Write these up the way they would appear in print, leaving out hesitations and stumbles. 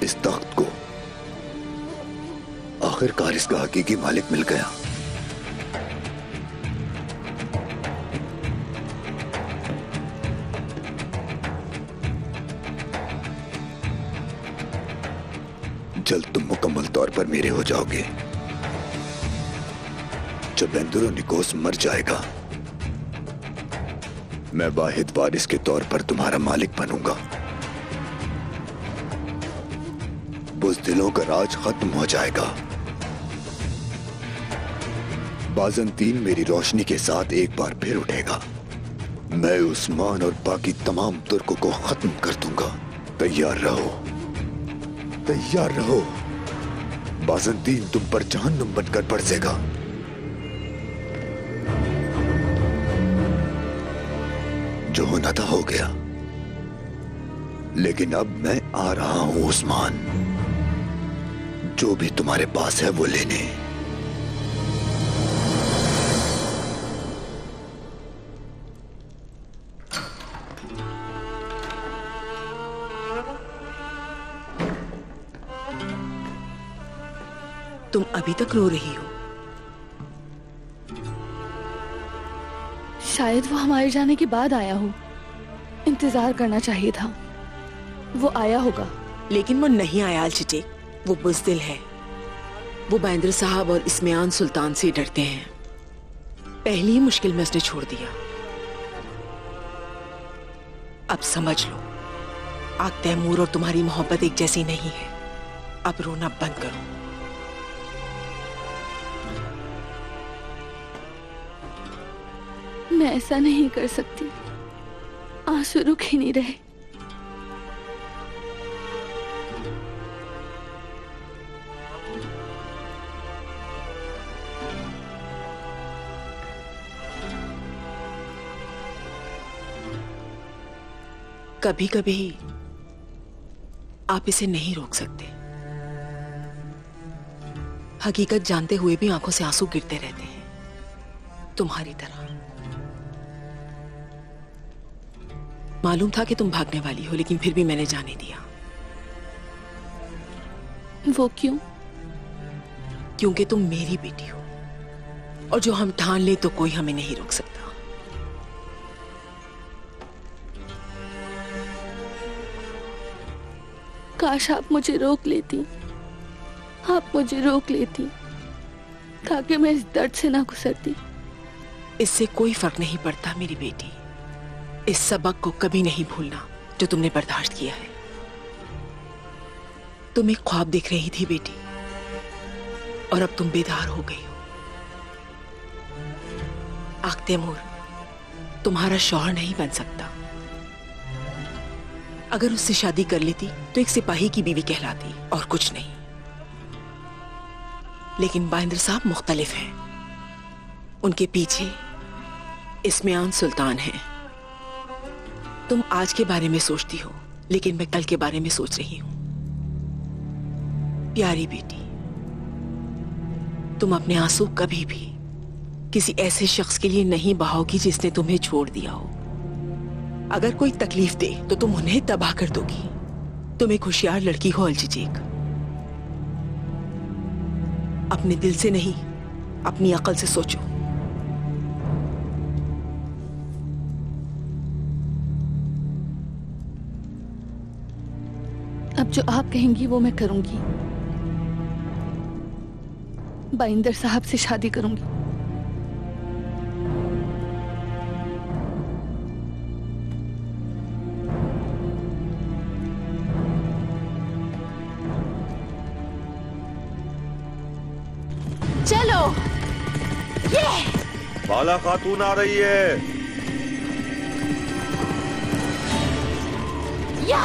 इस तख्त को। आखिरकार इसका हकीकी मालिक मिल गया। जल्द तुम मुकम्मल तौर पर मेरे हो जाओगे। जब एंड्रोनिकोस मर जाएगा, मैं वाहिद वारिस के तौर पर तुम्हारा मालिक बनूंगा। बुज़दिलों का राज खत्म हो जाएगा। बाज़ंतीन मेरी रोशनी के साथ एक बार फिर उठेगा। मैं उस्मान और बाकी तमाम तुर्कों को खत्म कर दूंगा। तैयार रहो, तैयार रहो। बाज़ंतीन तुम पर जहन्नुम बनकर बरसेगा। जो होना था हो गया, लेकिन अब मैं आ रहा हूं उस्मान। जो भी तुम्हारे पास है वो लेने। तुम अभी तक रो रही हो। शायद वो हमारे जाने के बाद आया हो। इंतजार करना चाहिए था। वो आया होगा। लेकिन वो नहीं आया अलचिटे। वो बुज़दिल है। वो बाइंदर साहब और इस्मियान सुल्तान से डरते हैं। पहली ही मुश्किल में उसने छोड़ दिया। अब समझ लो, आग तैमूर और तुम्हारी मोहब्बत एक जैसी नहीं है। अब रोना बंद करो। मैं ऐसा नहीं कर सकती। आंसू रुक ही नहीं रहे। कभी कभी आप इसे नहीं रोक सकते। हकीकत जानते हुए भी आंखों से आंसू गिरते रहते हैं, तुम्हारी तरह। मालूम था कि तुम भागने वाली हो, लेकिन फिर भी मैंने जाने दिया। वो क्यों? क्योंकि तुम मेरी बेटी हो, और जो हम ठान ले तो कोई हमें नहीं रोक सकता। काश आप मुझे रोक लेती। आप मुझे रोक लेती ताकि मैं इस दर्द से ना गुजरती। इससे कोई फर्क नहीं पड़ता मेरी बेटी। इस सबक को कभी नहीं भूलना जो तुमने बर्दाश्त किया है। तुम एक ख्वाब देख रही थी बेटी, और अब तुम बेदार हो गई हो। आग तैमूर तुम्हारा शौहर नहीं बन सकता। अगर उससे शादी कर लेती तो एक सिपाही की बीवी कहलाती और कुछ नहीं। लेकिन बाइंदर साहब मुख्तलिफ हैं। उनके पीछे इस्मियान सुल्तान हैं। तुम आज के बारे में सोचती हो, लेकिन मैं कल के बारे में सोच रही हूं। प्यारी बेटी, तुम अपने आंसू कभी भी किसी ऐसे शख्स के लिए नहीं बहाओगी जिसने तुम्हें छोड़ दिया हो। अगर कोई तकलीफ दे तो तुम उन्हें तबाह कर दोगी। तुम एक होशियार लड़की हो अलचिचेक। अपने दिल से नहीं, अपनी अकल से सोचो। अब जो आप कहेंगी वो मैं करूंगी। बाइंदर साहब से शादी करूंगी। चलो, ये बाला खातून आ रही है। या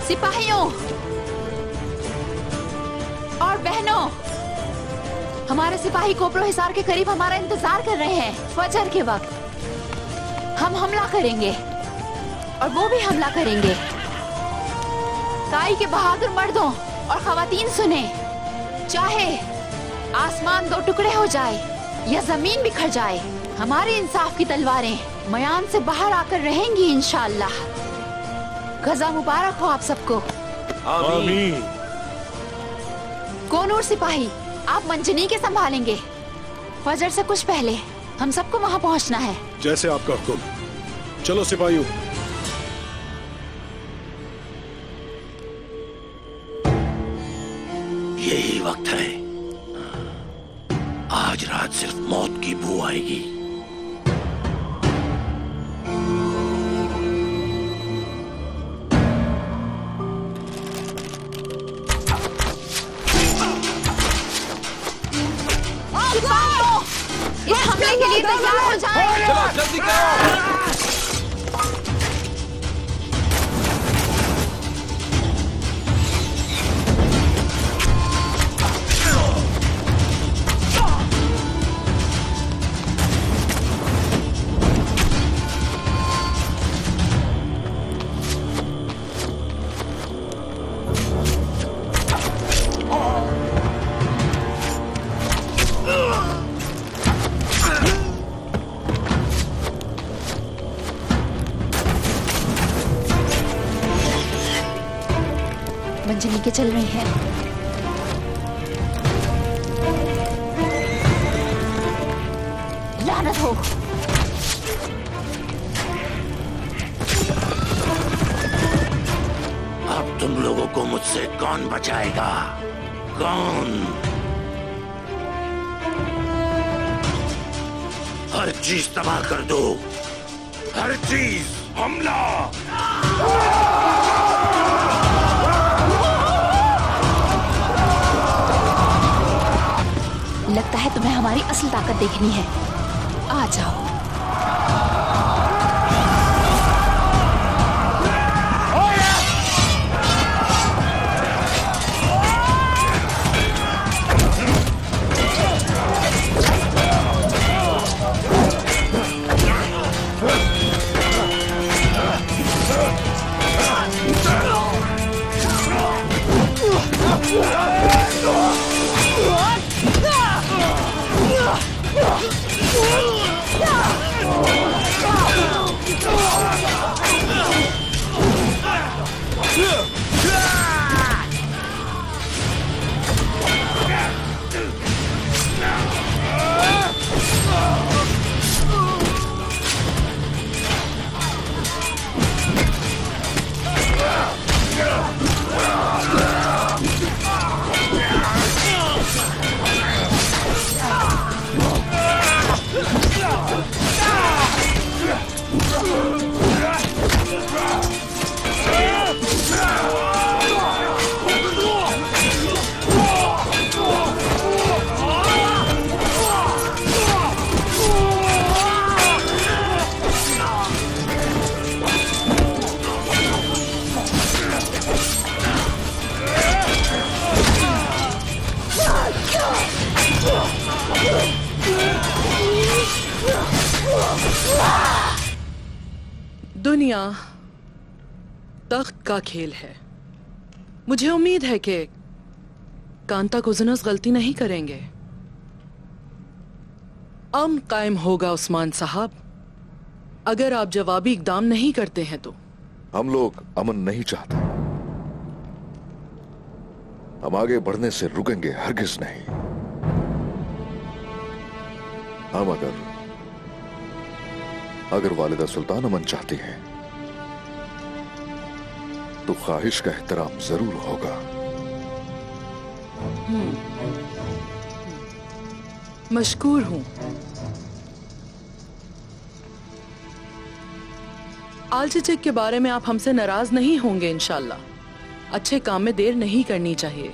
सिपाहियों और बहनों, हमारे सिपाही कोपरो हिसार के करीब हमारा इंतजार कर रहे हैं। फजर के वक्त हम हमला करेंगे और वो भी हमला करेंगे। काई के बहादुर मर्दों और खवातीन सुने, चाहे आसमान दो टुकड़े हो जाए या जमीन बिखर जाए, हमारे इंसाफ की तलवारें मयान से बाहर आकर रहेंगी इंशाअल्लाह। गजा मुबारक हो आप सबको। आमीन। कोनूर सिपाही, आप मंजनी के संभालेंगे। फजर से कुछ पहले हम सबको वहाँ पहुँचना है। जैसे आपका हुक्म। चलो सिपाहियों। यही वक्त है। आज रात सिर्फ मौत की बू आएगी। सिपाहियों, इस हमले के लिए तैयार हो जाएं। चलो जल्दी करो। मंजनी के चल रहे हैं। लानत हो। अब तुम लोगों को मुझसे कौन बचाएगा? कौन? हर चीज तबाह कर दो, हर चीज। हमला! लगता है तुम्हें हमारी असल ताकत देखनी है। आ जाओ। दुनिया तख्त का खेल है। मुझे उम्मीद है कि कांता कुज़नस गलती नहीं करेंगे। अमन कायम होगा उस्मान साहब, अगर आप जवाबी इकदाम नहीं करते हैं तो। हम लोग अमन नहीं चाहते। हम आगे बढ़ने से रुकेंगे हरगिज नहीं। हम अगर वालिदा सुल्तान अमन चाहती हैं तो ख्वाहिश का एहतराम जरूर होगा। मशकूर हूं। आलचेचक के बारे में आप हमसे नाराज नहीं होंगे इंशाल्लाह। अच्छे काम में देर नहीं करनी चाहिए।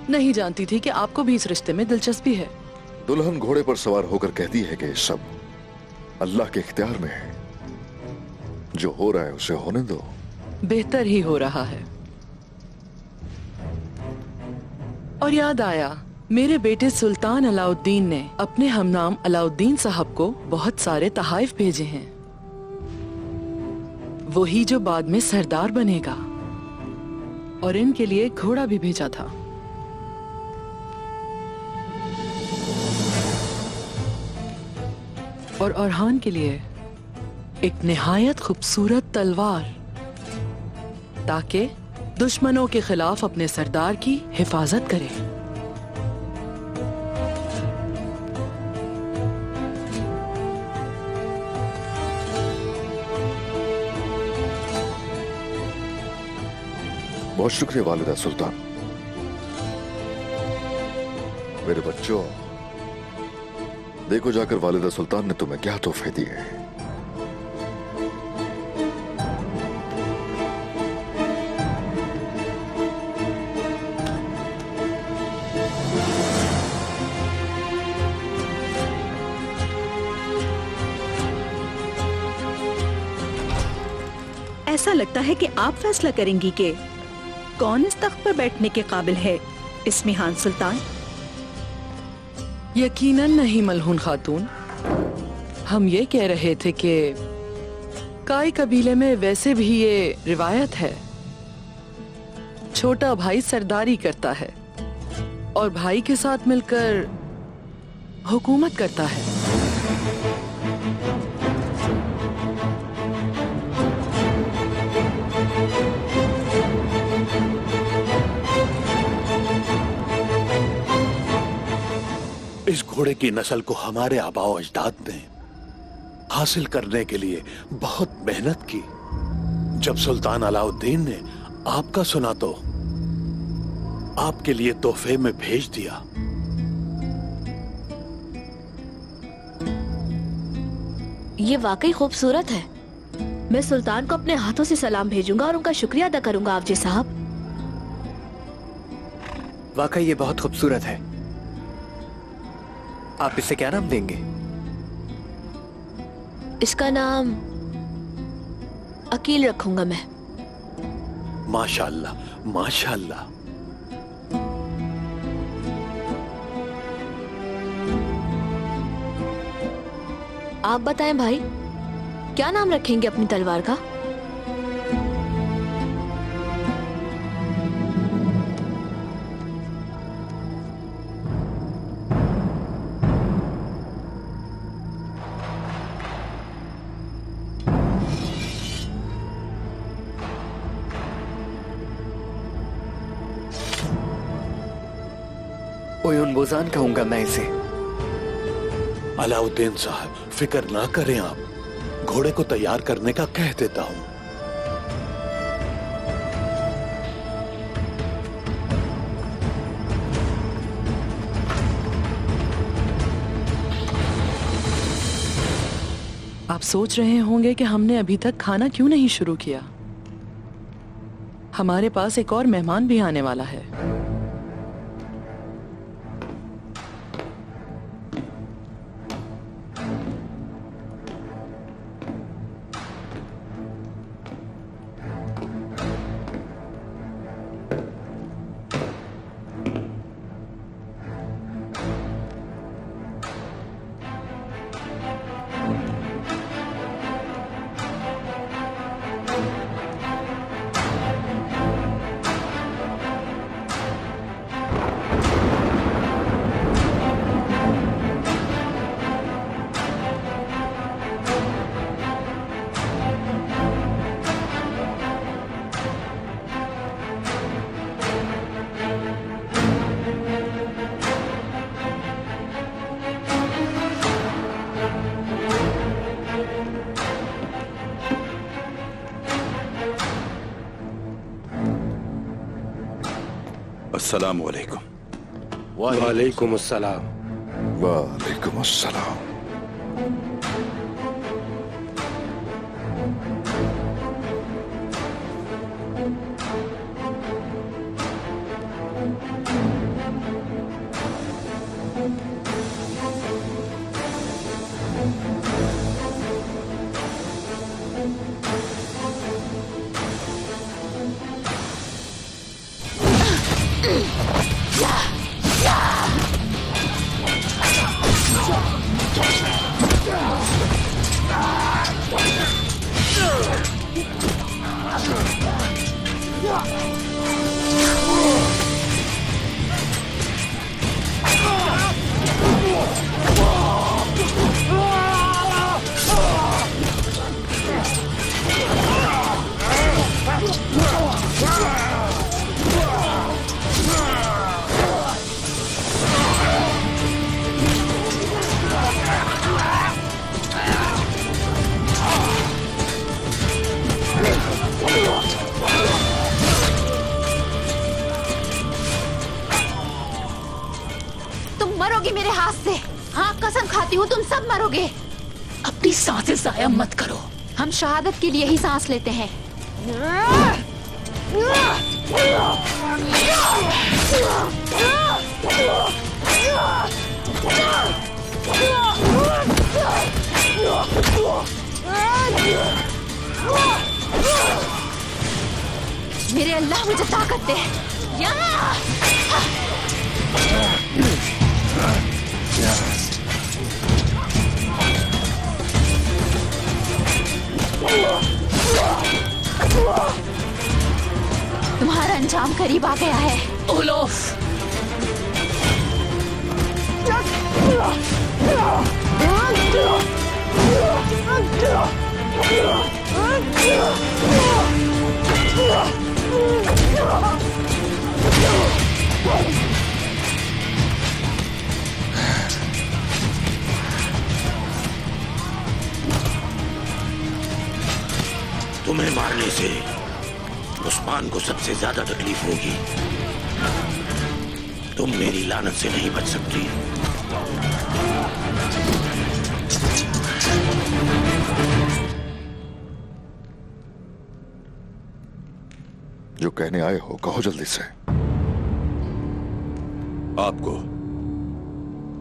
नहीं जानती थी कि आपको भी इस रिश्ते में दिलचस्पी है। दुल्हन घोड़े पर सवार होकर कहती है कि सब अल्लाह के इख्तियार में है। जो हो रहा है उसे होने दो। बेहतर ही हो रहा है। और याद आया, मेरे बेटे सुल्तान अलाउद्दीन ने अपने हमनाम अलाउद्दीन साहब को बहुत सारे तहाइफ भेजे हैं। वही जो बाद में सरदार बनेगा, और इनके लिए एक घोड़ा भी भेजा था। और अरहान के लिए एक निहायत खूबसूरत तलवार, ताकि दुश्मनों के खिलाफ अपने सरदार की हिफाजत करे। बहुत शुक्रिया वालिदा सुल्तान। मेरे बच्चों, देखो जाकर वालिदा सुल्तान ने तुम्हें क्या तोहफे दिए हैं। ऐसा लगता है कि आप फैसला करेंगी कि कौन इस तख्त पर बैठने के काबिल है, इस्मिहान सुल्तान। यकीनन नहीं मलहून खातून, हम ये कह रहे थे कि काई कबीले में वैसे भी ये रिवायत है, छोटा भाई सरदारी करता है और भाई के साथ मिलकर हुकूमत करता है। इस घोड़े की नस्ल को हमारे आबाओ अजदाद ने हासिल करने के लिए बहुत मेहनत की। जब सुल्तान अलाउद्दीन ने आपका सुना तो आपके लिए तोहफे में भेज दिया। ये वाकई खूबसूरत है। मैं सुल्तान को अपने हाथों से सलाम भेजूंगा और उनका शुक्रिया अदा करूंगा आपजी साहब। वाकई ये बहुत खूबसूरत है। आप इसे क्या नाम देंगे? इसका नाम अकील रखूंगा मैं। माशाअल्लाह, माशाअल्लाह। आप बताएं भाई, क्या नाम रखेंगे अपनी तलवार का? ओयुन बोजान कहूंगा मैं इसे। अलाउद्दीन साहब, फिक्र ना करें आप, घोड़े को तैयार करने का कह देता हूं। आप सोच रहे होंगे कि हमने अभी तक खाना क्यों नहीं शुरू किया। हमारे पास एक और मेहमान भी आने वाला है। अस्सलाम वालेकुम। वालेकुम अस्सलाम। वालेकुम अस्सलाम। तुम मरोगे मेरे हाथ से। हाँ, कसम खाती हूँ तुम सब मरोगे। अपनी सांसें जाया मत करो। हम शहादत के लिए ही सांस लेते हैं। मेरे अल्लाह मुझे ताकत दे। तुम्हारा अंजाम करीब आ गया है। ओलोफ, तुम्हें मारने से उस्मान को सबसे ज्यादा तकलीफ होगी। तुम मेरी लानत से नहीं बच सकती। जो कहने आए हो कहो जल्दी से। आपको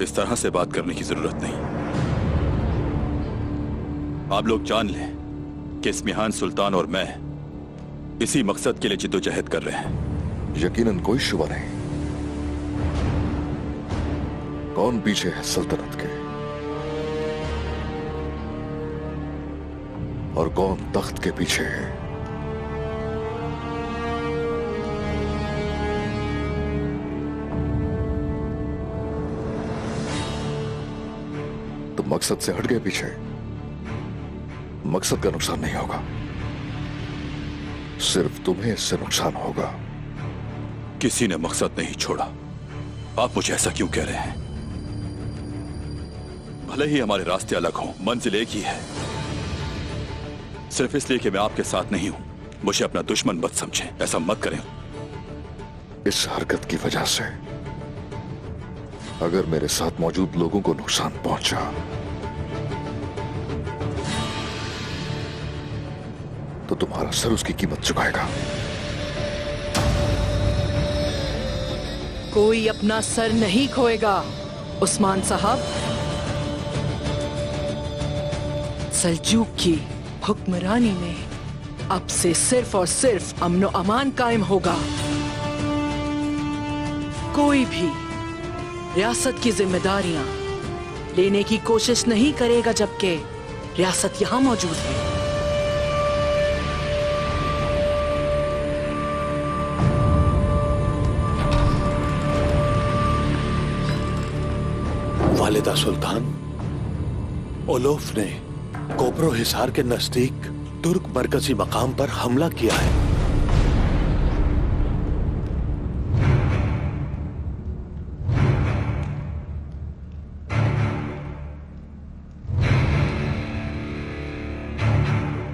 इस तरह से बात करने की जरूरत नहीं। आप लोग जान लें कि इस्मिहान सुल्तान और मैं इसी मकसद के लिए जिद्दोजहद कर रहे हैं। यकीनन कोई शुबा नहीं। कौन पीछे है सल्तनत के और कौन तख्त के पीछे है? तो मकसद से हट गए पीछे। मकसद का नुकसान नहीं होगा, सिर्फ तुम्हें इससे नुकसान होगा। किसी ने मकसद नहीं छोड़ा। आप मुझे ऐसा क्यों कह रहे हैं? भले ही हमारे रास्ते अलग हों, मंजिल एक ही है। सिर्फ इसलिए कि मैं आपके साथ नहीं हूं, मुझे अपना दुश्मन मत समझें। ऐसा मत करें। इस हरकत की वजह से अगर मेरे साथ मौजूद लोगों को नुकसान पहुंचा तो तुम्हारा सर उसकी कीमत चुकाएगा। कोई अपना सर नहीं खोएगा उस्मान साहब। सल्जूक की हुक्मरानी में अब से सिर्फ और सिर्फ अमन व अमान कायम होगा। कोई भी रियासत की जिम्मेदारियां लेने की कोशिश नहीं करेगा जबकि रियासत यहां मौजूद है। वालिदा सुल्तान, ओलोफ ने कोपरो हिसार के नजदीक तुर्क मरकजी मकाम पर हमला किया है।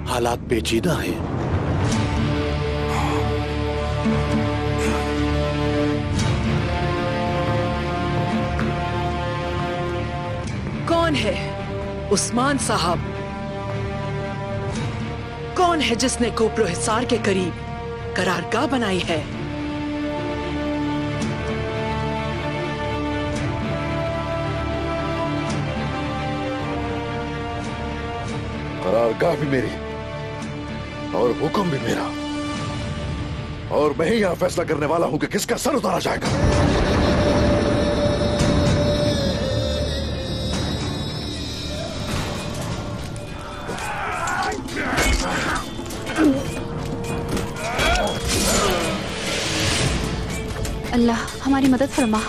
हालात पेचीदा हैं। कौन है उस्मान साहब? कौन है जिसने कोपरो हिसार के करीब करारगाह बनाई है? करारगाह भी मेरी और हुक्म भी मेरा, और मैं ही यहां फैसला करने वाला हूं कि किसका सर उतारा जाएगा। अल्लाह हमारी मदद फरमा।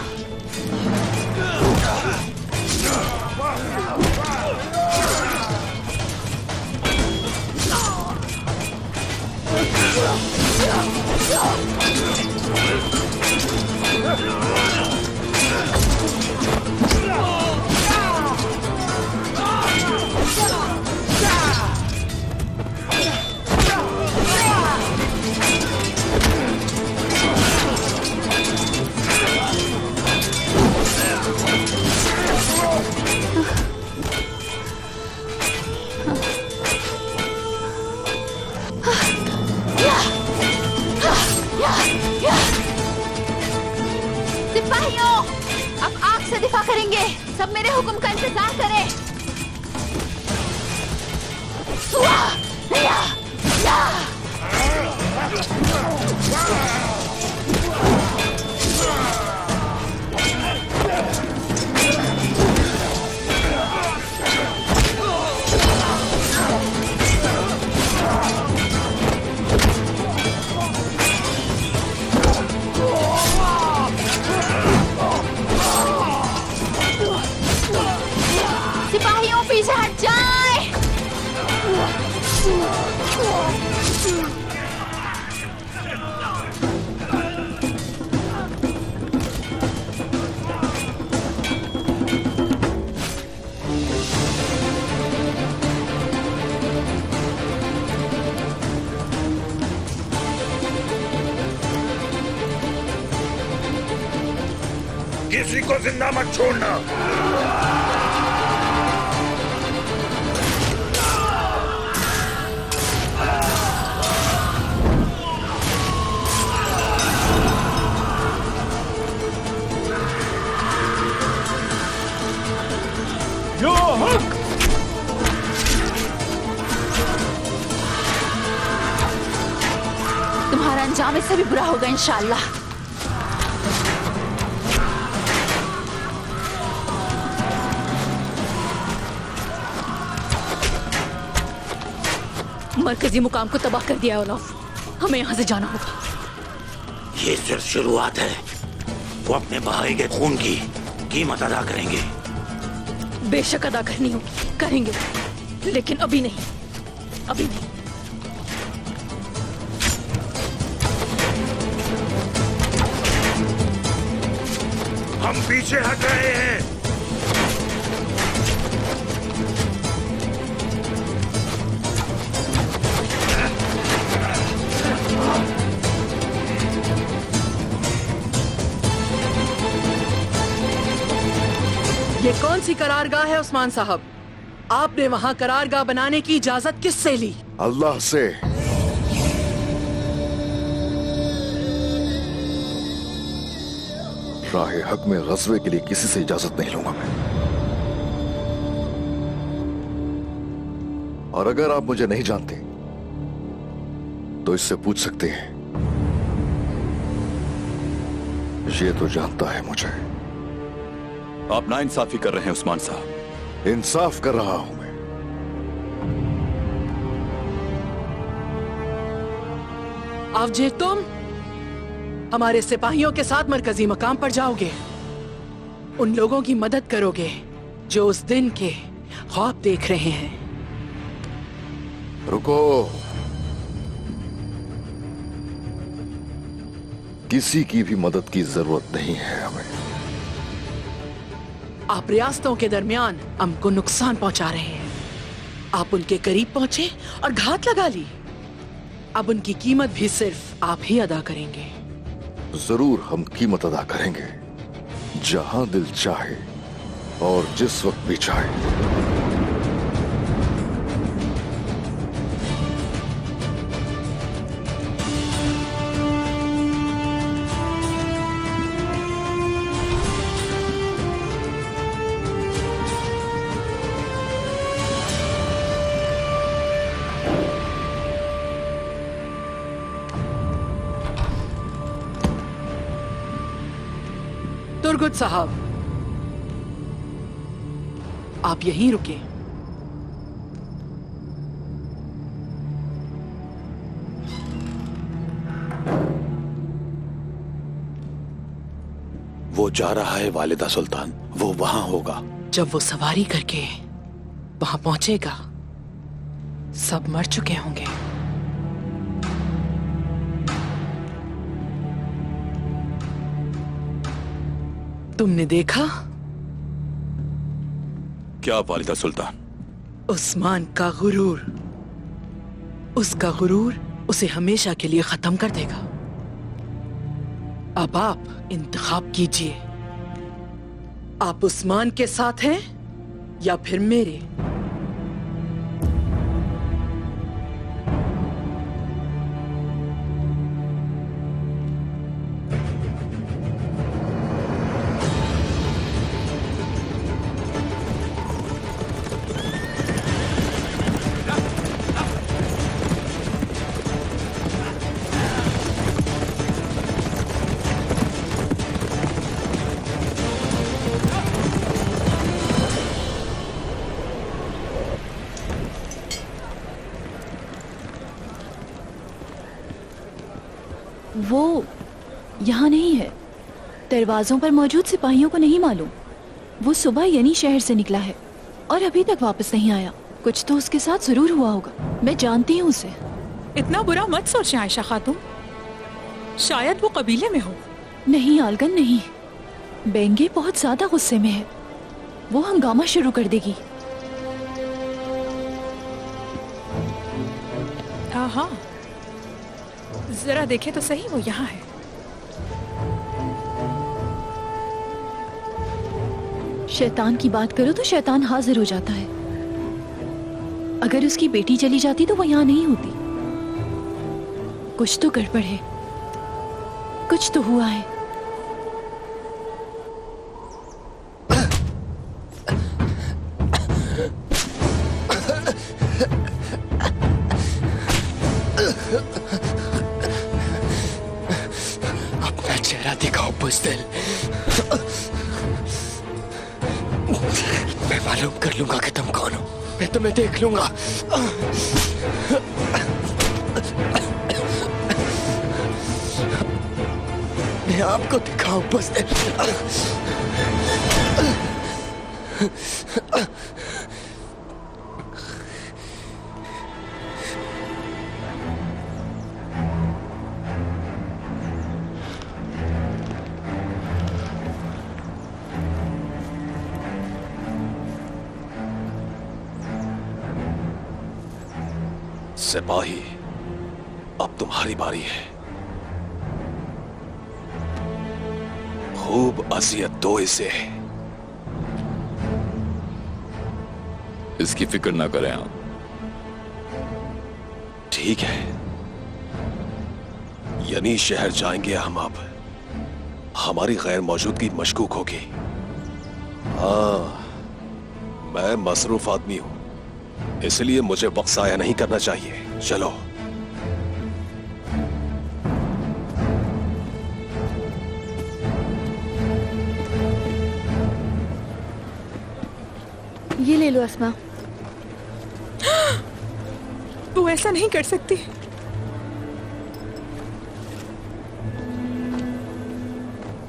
सिपाहियों, अब आग से दिफा करेंगे। सब मेरे हुक्म का इंतजार करें। सिपाहियों पीछे हट जाएं। किसी को जिंदा मत छोड़ना। तुम्हारा अंजाम इससे भी बुरा होगा इंशाअल्लाह। मरकजी मुकाम को तबाह कर दिया ओलाफ। हमें यहाँ से जाना होगा। ये सिर्फ शुरुआत है। वो अपने बहाए गए खून की कीमत अदा करेंगे। बेशक अदा करनी होगी, करेंगे, लेकिन अभी नहीं, अभी नहीं। हम पीछे हट रहे हैं। ये कौन सी करारगाह है उस्मान साहब? आपने वहाँ करारगाह बनाने की इजाजत किससे ली? अल्लाह से। राहे हक में गज़वे के लिए किसी से इजाजत नहीं लूंगा मैं। और अगर आप मुझे नहीं जानते तो इससे पूछ सकते हैं। ये तो जानता है मुझे। आप नाइंसाफी कर रहे हैं उस्मान साहब। इंसाफ कर रहा हूं मैं। अवजे, तुम हमारे सिपाहियों के साथ मरकजी मकाम पर जाओगे। उन लोगों की मदद करोगे जो उस दिन के ख्वाब देख रहे हैं। रुको, किसी की भी मदद की जरूरत नहीं है हमें। आप रियासतों के दरमियान हमको नुकसान पहुंचा रहे हैं। आप उनके करीब पहुंचे और घात लगा ली। अब उनकी कीमत भी सिर्फ आप ही अदा करेंगे। जरूर हम कीमत अदा करेंगे, जहां दिल चाहे और जिस वक्त भी चाहे। तुर्गुत साहब, आप यहीं रुके। वो जा रहा है वालिदा सुल्तान, वो वहां होगा। जब वो सवारी करके वहां पहुंचेगा सब मर चुके होंगे। तुमने देखा क्या वालिदा सुल्तान? उस्मान का गुरूर, उसका गुरूर उसे हमेशा के लिए खत्म कर देगा। अब आप इंतखाब कीजिए, आप उस्मान के साथ हैं या फिर मेरे। वो यहाँ नहीं है। दरवाजों पर मौजूद सिपाहियों को नहीं मालूम। वो सुबह यनी शहर से निकला है और अभी तक वापस नहीं आया। कुछ तो उसके साथ जरूर हुआ होगा। मैं जानती हूँ उसे। इतना बुरा मत सोचें आयशा खातून, शायद वो कबीले में हो। नहीं आलगन नहीं, बेंगे बहुत ज्यादा गुस्से में है। वो हंगामा शुरू कर देगी। हाँ हाँ, जरा देखे तो सही, वो यहाँ है। शैतान की बात करो तो शैतान हाजिर हो जाता है। अगर उसकी बेटी चली जाती तो वो यहाँ नहीं होती। कुछ तो गड़बड़ है, कुछ तो हुआ है। अपना चेहरा दिखाओ बुज़दिल। मैं मालूम कर लूंगा कि तुम कौन हो। मैं तुम्हें देख लूंगा। मैं आपको दिखाऊं बुज़दिल। सिपाही, अब तुम्हारी बारी है। खूब अजियत दो इसे। इसकी फिक्र ना करें आप। ठीक है, यानी शहर जाएंगे हम अब। हमारी गैर मौजूदगी मशकूक होगी। हाँ, मैं मसरूफ आदमी हूं, इसलिए मुझे वक्त ज़ाया नहीं करना चाहिए। चलो। ये ले लो अस्मा। वो ऐसा नहीं कर सकती।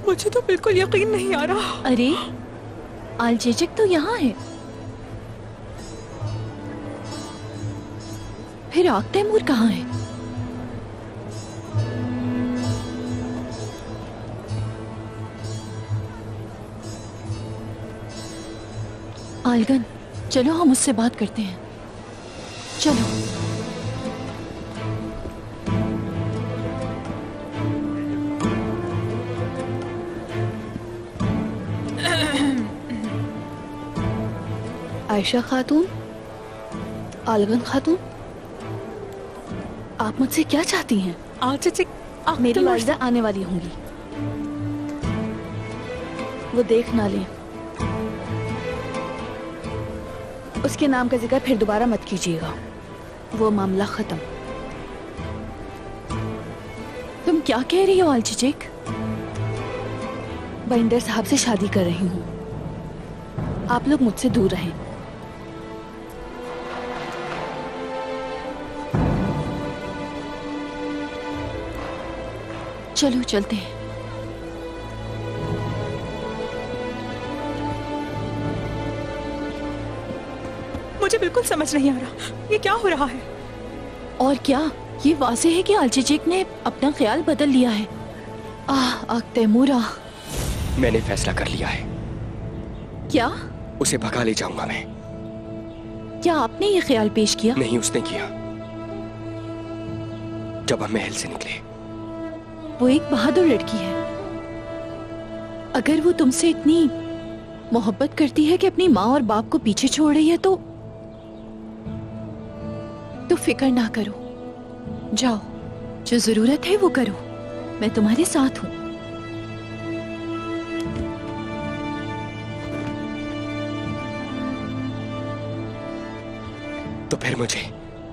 मुझे तो बिल्कुल यकीन नहीं आ रहा। अरे आलचेचक तो यहाँ है। फिर आग तैमूर कहाँ है? आलगन, चलो हम उससे बात करते हैं। चलो। आयशा खातून, आलगन खातून, आप मुझसे क्या चाहती हैं? मेरी वालिदा आने वाली होंगी, वो देख ना लें। उसके नाम का जिक्र फिर दोबारा मत कीजिएगा। वो मामला खत्म। तुम क्या कह रही हो आलचेचक? बंदर साहब से शादी कर रही हूँ। आप लोग मुझसे दूर रहें। चलो चलते हैं। मुझे बिल्कुल समझ नहीं आ रहा ये क्या हो रहा है। और क्या, ये वाज़ेह है कि आलचिचिक ने अपना ख्याल बदल लिया है। आग तैमूरा, मैंने फैसला कर लिया है। क्या? उसे भगा ले जाऊंगा मैं। क्या आपने ये ख्याल पेश किया? नहीं, उसने किया जब हम महल से निकले। वो एक बहादुर लड़की है। अगर वो तुमसे इतनी मोहब्बत करती है कि अपनी माँ और बाप को पीछे छोड़ रही है तो फिक्र ना करो, जाओ, जो जरूरत है वो करो, मैं तुम्हारे साथ हूं। तो फिर मुझे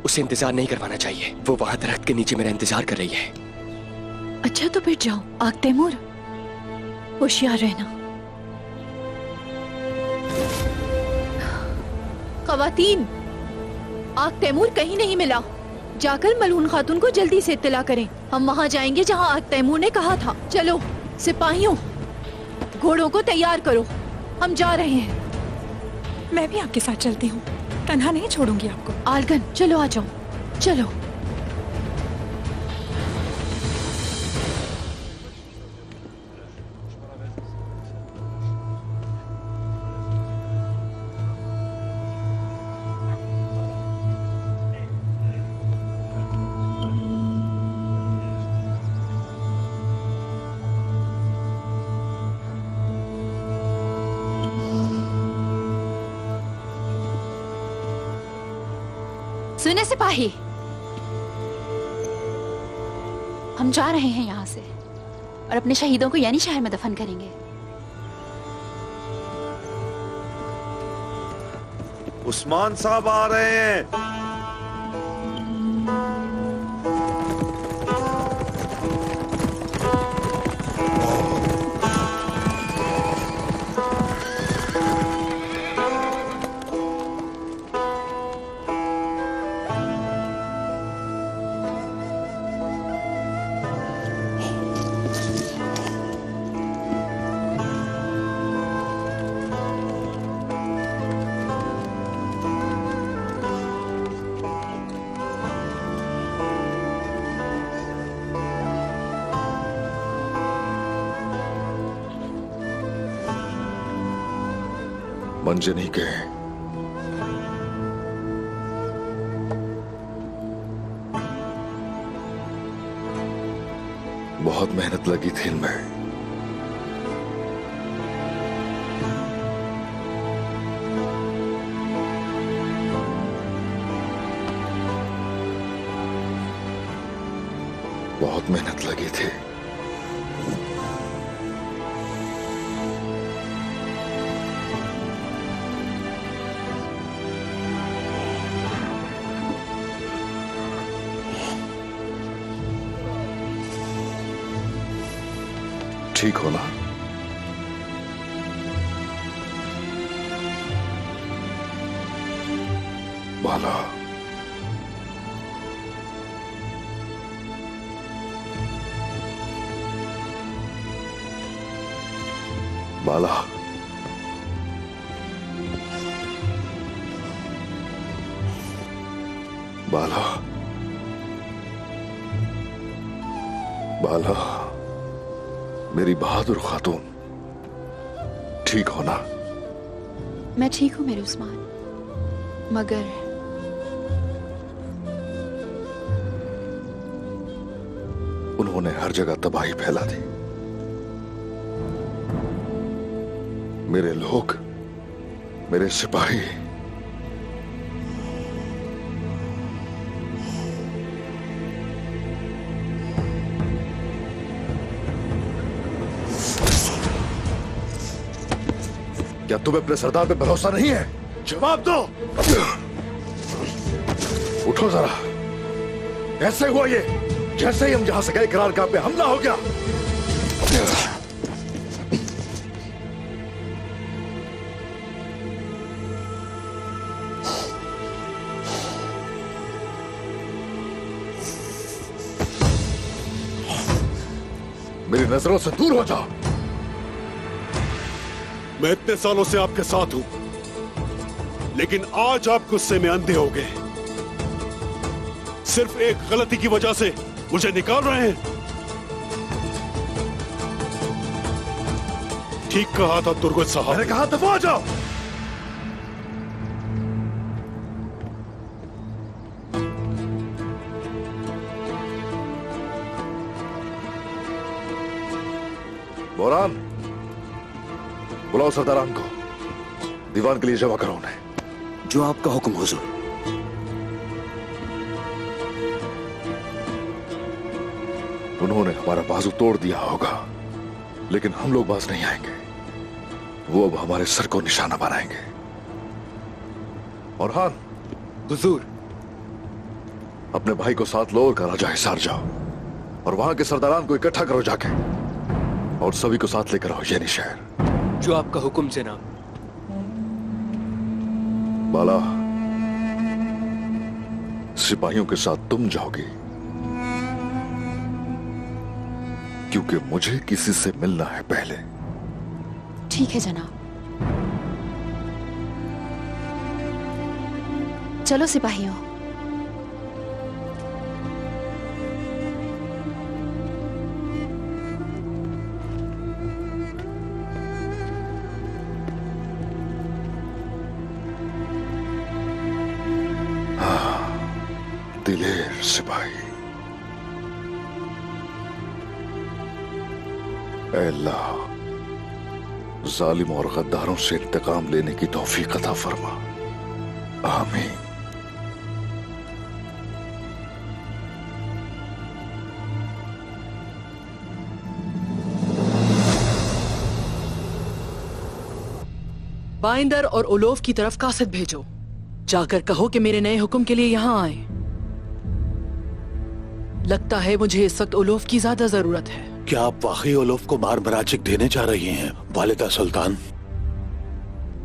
उसे इंतजार नहीं करवाना चाहिए। वो वहां दरख्त के नीचे मेरा इंतजार कर रही है। अच्छा तो फिर जाओ आग तैमूर, होशियार रहना। ख़वातीन, आग तैमूर कहीं नहीं मिला। जाकर मलून खातून को जल्दी से इत्तला करें। हम वहां जाएंगे जहां आग तैमूर ने कहा था। चलो सिपाहियों, घोड़ों को तैयार करो, हम जा रहे हैं। मैं भी आपके साथ चलती हूँ, तन्हा नहीं छोड़ूंगी आपको। आलगन, चलो आ जाओ, चलो। सुने सिपाही, हम जा रहे हैं यहाँ से और अपने शहीदों को यानी शहर में दफन करेंगे। उस्मान साहब आ रहे हैं। मंजनी के बहुत मेहनत लगी थी इनमें। बहुत मेहनत लगी थी। ठीक हो ना? बाला, बाला, बाला, बाला, मेरी बहादुर खातून, ठीक हो ना? मैं ठीक हूँ मेरे उस्मान, मगर उन्होंने हर जगह तबाही फैला दी। मेरे लोग, मेरे सिपाही, क्या तुम्हें अपने सरदार पे भरोसा नहीं है? जवाब दो। उठो जरा। ऐसे हुआ ये जैसे ही हम जहां से गए करारगाह पे हमला हो गया। मेरी नजरों से दूर हो जाओ। मैं इतने सालों से आपके साथ हूं, लेकिन आज आप गुस्से में अंधे हो गए। सिर्फ एक गलती की वजह से मुझे निकाल रहे हैं। ठीक कहा था तुर्गत साहब। मैंने कहा दफा हो जाओ। बोरान, बुलाओ सरदारान को, दीवान के लिए जमा करो उन्हें। जो आपका हुक्म हुजूर। उन्होंने हमारा बाजू तोड़ दिया होगा, लेकिन हम लोग बाज नहीं आएंगे। वो अब हमारे सर को निशाना बनाएंगे। और हान, हुजूर, अपने भाई को साथ लो और कराजा हिसार जाओ और वहां के सरदारान को इकट्ठा करो जाके, और सभी को साथ लेकर आओ यानी शहर। जो आपका हुक्म जनाब। बाला, सिपाहियों के साथ तुम जाओगी, क्योंकि मुझे किसी से मिलना है पहले। ठीक है जनाब। चलो सिपाहियों। दिलेर सिपाही, ऐ अल्लाह, जालिमों और गद्दारों से इंतकाम लेने की तौफीक अता फरमा। आमीन। बाइंदर और उलोफ की तरफ कासिद भेजो। जाकर कहो कि मेरे नए हुक्म के लिए यहां आए। लगता है मुझे इस वक्त उलोफ की ज्यादा जरूरत है। क्या आप वाकई उलोफ को मार मराचिक देने जा रही हैं, वालिदा सुल्तान?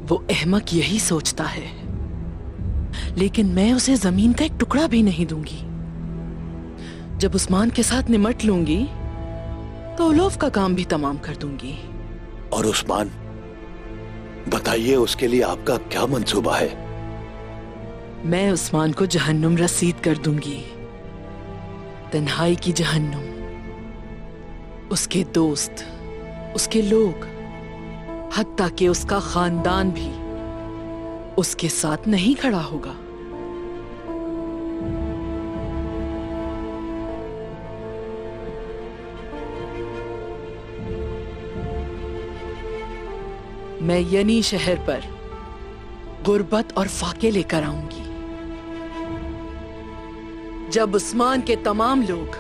वो अहमक यही सोचता है, लेकिन मैं उसे जमीन का एक टुकड़ा भी नहीं दूंगी। जब उस्मान के साथ निमट लूंगी तो उलोफ का काम भी तमाम कर दूंगी। और उस्मान, बताइए उसके लिए आपका क्या मंसूबा है? मैं उस्मान को जहन्नुम रसीद कर दूंगी, तन्हाई की जहन्नुम। उसके दोस्त, उसके लोग, हत्ता कि उसका खानदान भी उसके साथ नहीं खड़ा होगा। मैं यनी शहर पर गुर्बत और फाके लेकर आऊंगी। जब उस्मान के तमाम लोग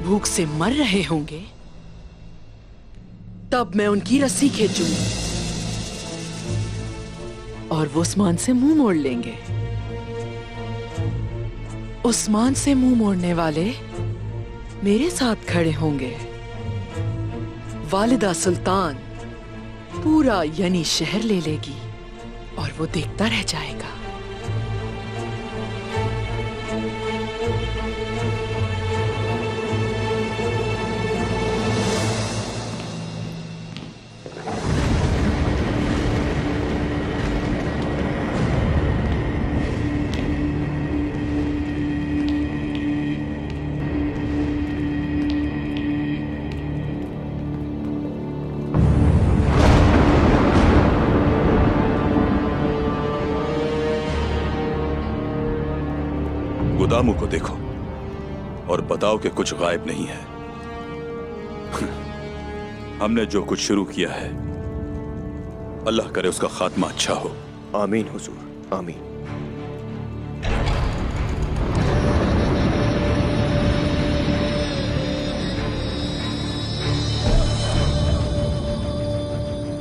भूख से मर रहे होंगे, तब मैं उनकी रस्सी खींचूंगी और वो उस्मान से मुंह मोड़ लेंगे। उस्मान से मुंह मोड़ने वाले मेरे साथ खड़े होंगे। वालिदा सुल्तान पूरा यानी शहर ले लेगी और वो देखता रह जाएगा। गुदामों को देखो और बताओ कि कुछ गायब नहीं है। हमने जो कुछ शुरू किया है, अल्लाह करे उसका खात्मा अच्छा हो। आमीन हुजूर, आमीन।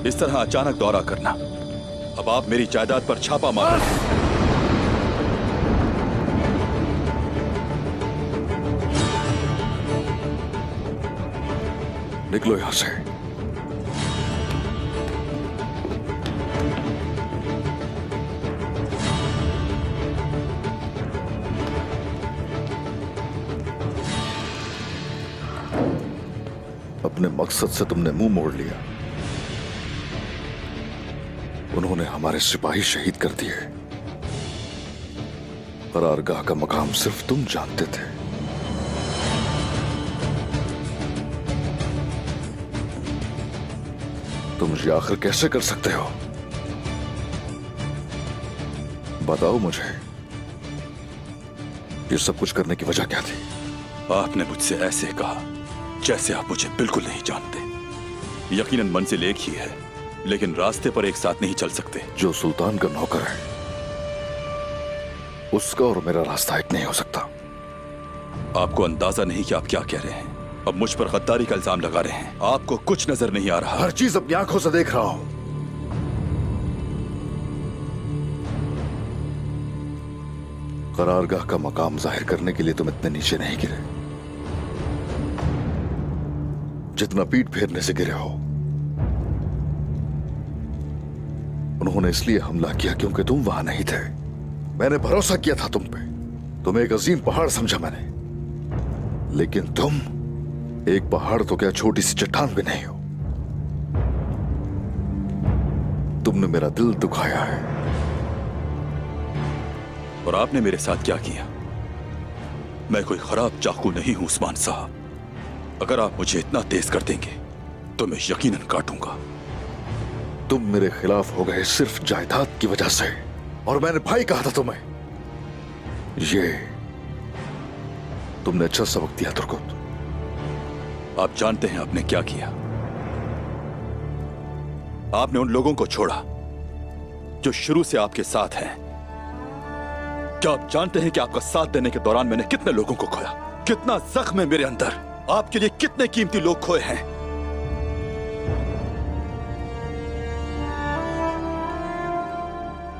इस तरह अचानक दौरा करना, अब आप मेरी जायदाद पर छापा मार रहे हैं। निकलो यहां से। अपने मकसद से तुमने मुंह मोड़ लिया। उन्होंने हमारे सिपाही शहीद कर दिए, करारगाह का मकाम सिर्फ तुम जानते थे। तुम ये आखिर कैसे कर सकते हो? बताओ मुझे, ये सब कुछ करने की वजह क्या थी? आपने मुझसे ऐसे कहा जैसे आप मुझे बिल्कुल नहीं जानते। यकीनन मंजिल एक ही है, लेकिन रास्ते पर एक साथ नहीं चल सकते। जो सुल्तान का नौकर है, उसका और मेरा रास्ता एक नहीं हो सकता। आपको अंदाजा नहीं कि आप क्या कह रहे हैं। अब मुझ पर गद्दारी का इल्जाम लगा रहे हैं। आपको कुछ नजर नहीं आ रहा? हर चीज अपनी आंखों से देख रहा हूं। करारगाह का मकाम जाहिर करने के लिए तुम इतने नीचे नहीं गिरे जितना पीठ फेरने से गिरे हो। उन्होंने इसलिए हमला किया क्योंकि तुम वहां नहीं थे। मैंने भरोसा किया था तुम पे। तुम्हें एक अजीम पहाड़ समझा मैंने, लेकिन तुम एक पहाड़ तो क्या, छोटी सी चट्टान भी नहीं हो। तुमने मेरा दिल दुखाया है। और आपने मेरे साथ क्या किया? मैं कोई खराब चाकू नहीं हूं उस्मान साहब। अगर आप मुझे इतना तेज कर देंगे तो मैं यकीनन काटूंगा। तुम मेरे खिलाफ हो गए सिर्फ जायदाद की वजह से, और मैंने भाई कहा था तुम्हें। ये तुमने अच्छा सबक दिया तुर्कुत। आप जानते हैं आपने क्या किया? आपने उन लोगों को छोड़ा जो शुरू से आपके साथ हैं। क्या आप जानते हैं कि आपका साथ देने के दौरान मैंने कितने लोगों को खोया? कितना जख्म है मेरे अंदर? आपके लिए कितने कीमती लोग खोए हैं?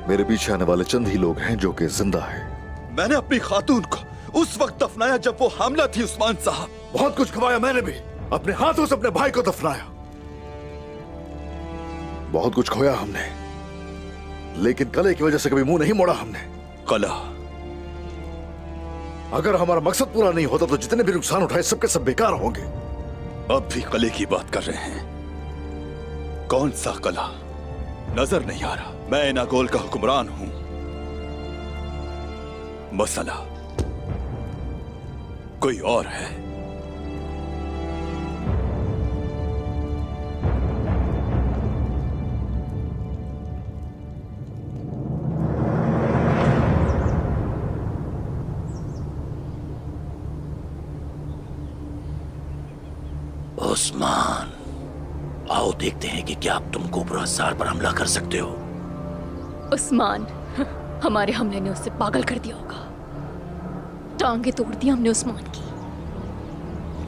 मेरे पीछे आने वाले चंद ही लोग हैं जो कि जिंदा हैं। मैंने अपनी खातून को उस वक्त दफनाया जब वो हामला थी उस्मान साहब। बहुत कुछ खवाया मैंने भी। अपने हाथों से अपने भाई को दफनाया। बहुत कुछ खोया हमने, लेकिन कले की वजह से कभी मुंह नहीं मोड़ा हमने। कला? अगर हमारा मकसद पूरा नहीं होता तो जितने भी नुकसान उठाए सबके सब बेकार होंगे। अब भी कले की बात कर रहे हैं? कौन सा कला? नजर नहीं आ रहा? मैं नागोल का हुक्मरान हूं। मसला कोई और है। उस्मान, आओ देखते हैं कि क्या अब तुम कोबरा अज़्ज़ार पर हमला कर सकते हो। उस्मान, हमारे हमले ने उसे पागल कर दिया होगा। टांगे तोड़ दी हमने उस्मान की।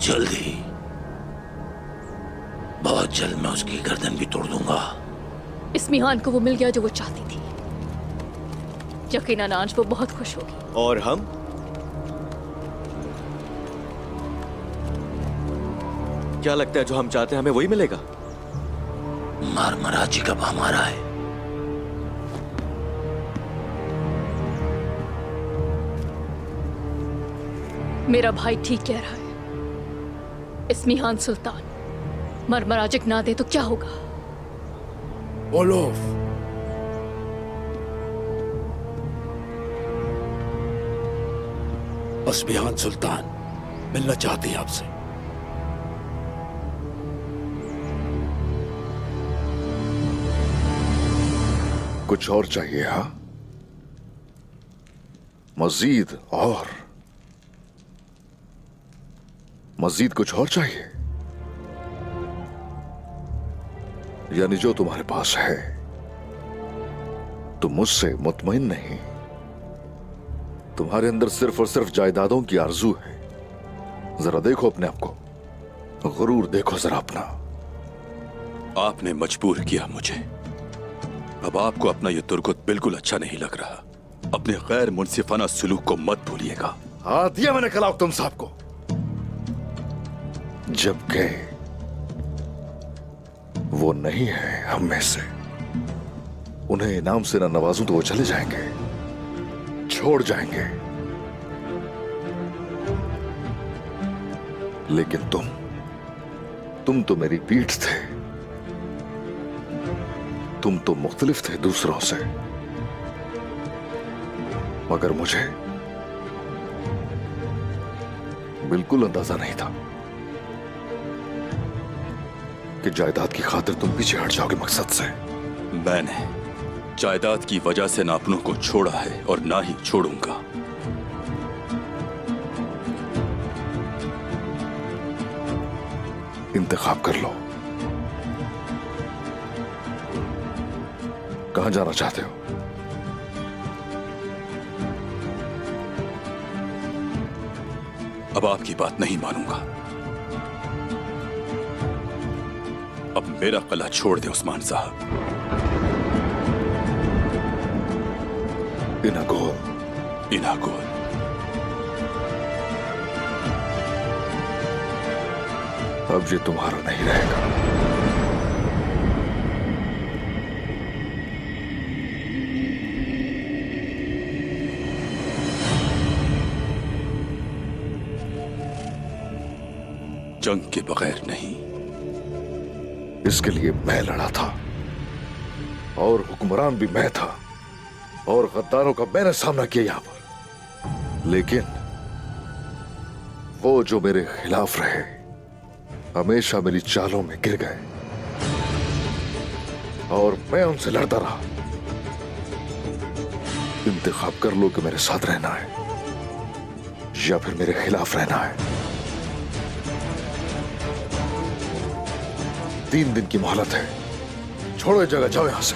जल्दी, बहुत जल्द मैं उसकी गर्दन भी तोड़ दूंगा। इस्मिहान को वो मिल गया जो वो चाहती थी। यकीनन आज वो बहुत खुश होगी। और हम? क्या लगता है जो हम चाहते हैं हमें वही मिलेगा? मरमराजी कब हमारा है? मेरा भाई ठीक कह रहा है। इस्मिहान सुल्तान मरमराजिक ना दे तो क्या होगा? बोलो। इस्मिहान सुल्तान मिलना चाहती है आपसे। कुछ और चाहिए? हाँ, मजीद और मजीद कुछ और चाहिए? यानी जो तुम्हारे पास है तुम मुझसे मुतमईन नहीं। तुम्हारे अंदर सिर्फ और सिर्फ जायदादों की आरजू है। जरा देखो अपने आप को, गुरूर देखो जरा अपना। आपने मजबूर किया मुझे। अब आपको अपना यह तुर्कुत बिल्कुल अच्छा नहीं लग रहा। अपने गैर मुनसिफाना सुलूक को मत भूलिएगा। हाँ, दिया मैंने कलाम तुम साहब को। जबकि वो नहीं है हम में से। उन्हें इनाम से ना नवाजूं तो वो चले जाएंगे, छोड़ जाएंगे। लेकिन तुम तो मेरी पीठ थे। तुम तो मुख्तलिफ थे दूसरों से, मगर बिल्कुल अंदाजा नहीं था कि जायदाद की खातिर तुम पीछे हट जाओगे मकसद से। मैंने जायदाद की वजह से ना अपनों को छोड़ा है और ना ही छोड़ूंगा। इंतखाब कर लो, कहां जाना चाहते हो? अब आपकी बात नहीं मानूंगा। अब मेरा कला छोड़ दे उस्मान साहब। इनागोल, इनागोल। अब ये तुम्हारा नहीं रहेगा। जंग के बगैर नहीं। इसके लिए मैं लड़ा था और हुक्मरान भी मैं था और गद्दारों का मैंने सामना किया यहां पर, लेकिन वो जो मेरे खिलाफ रहे हमेशा मेरी चालों में गिर गए और मैं उनसे लड़ता रहा। इंतखाब कर लो कि मेरे साथ रहना है या फिर मेरे खिलाफ रहना है। 3 दिन की मोहलत है, छोड़ो ये जगह, जाओ यहां से।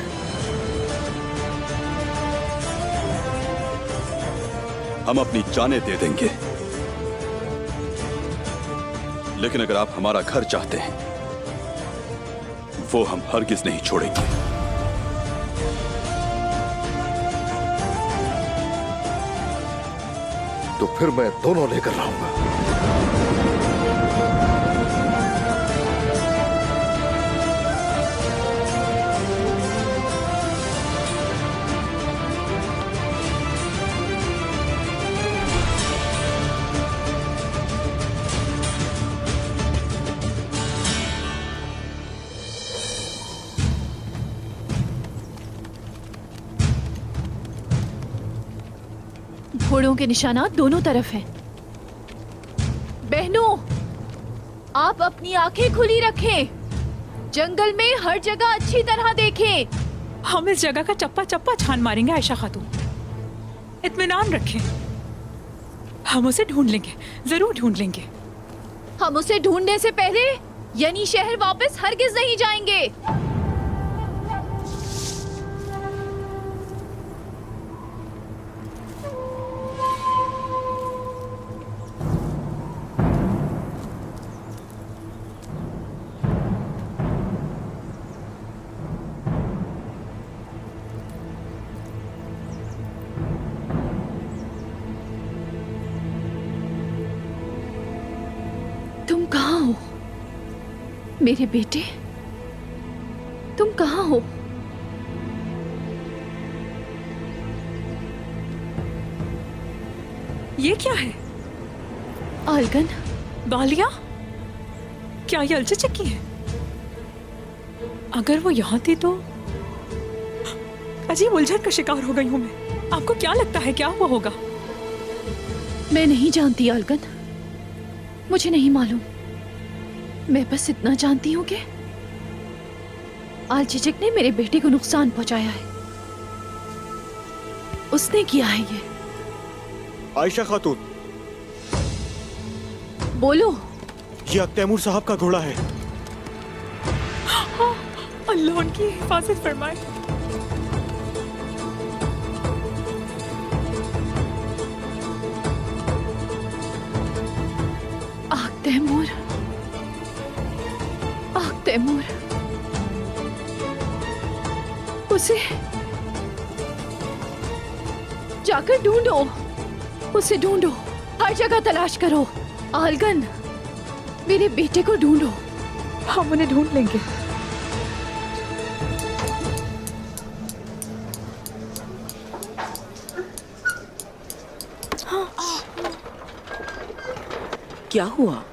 हम अपनी जानें दे देंगे, लेकिन अगर आप हमारा घर चाहते हैं वो हम हरगिज नहीं छोड़ेंगे। तो फिर मैं दोनों लेकर रहूंगा। घोड़ों के निशानात दोनों तरफ हैं। बहनों, आप अपनी आंखें खुली रखें। जंगल में हर जगह अच्छी तरह देखें। हम इस जगह का चप्पा चप्पा छान मारेंगे आयशा खातून, इत्मीनान रखें। हम उसे ढूंढ लेंगे, जरूर ढूंढ लेंगे। हम उसे ढूंढने से पहले यानी शहर वापस हरगिज नहीं जाएंगे। तुम कहाँ हो मेरे बेटे? तुम कहाँ हो? ये क्या है? आलगन। बालिया? क्या ये अलचे चक्की है? अगर वो यहाँ थी तो अजीब उलझन का शिकार हो गई हूँ मैं। आपको क्या लगता है क्या हुआ होगा? मैं नहीं जानती आलगन, मुझे नहीं मालूम। मैं बस इतना जानती हूँ कि आलचिचक ने मेरे बेटे को नुकसान पहुंचाया है। उसने किया है ये। आयशा खातून, बोलो। ये तैमूर साहब का घोड़ा है। अल्लाह उनकी हिफाजत फरमाए। तैमूर, तैमूर, उसे जाकर ढूंढो, उसे ढूंढो, हर जगह तलाश करो। आलगन, मेरे बेटे को ढूंढो। हम उन्हें ढूंढ लेंगे। क्या हुआ?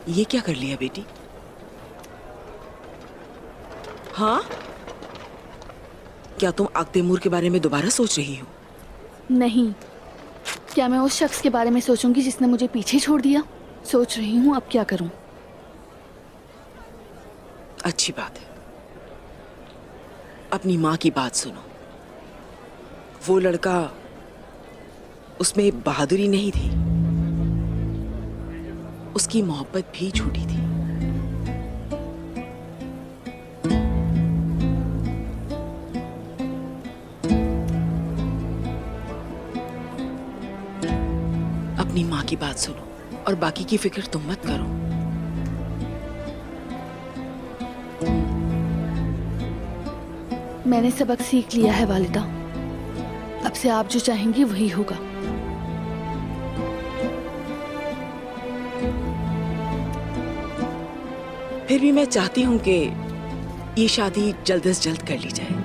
ये क्या कर लिया बेटी? हाँ, क्या तुम आग तैमूर के बारे में दोबारा सोच रही हो? नहीं, क्या मैं उस शख्स के बारे में सोचूंगी जिसने मुझे पीछे छोड़ दिया? सोच रही हूँ अब क्या करूँ। अच्छी बात है। अपनी माँ की बात सुनो। वो लड़का, उसमें बहादुरी नहीं थी, उसकी मोहब्बत भी झूठी थी। अपनी माँ की बात सुनो और बाकी की फिक्र तुम मत करो। मैंने सबक सीख लिया है वालिदा। अब से आप जो चाहेंगी वही होगा। फिर भी मैं चाहती हूँ कि ये शादी जल्द से जल्द कर ली जाए।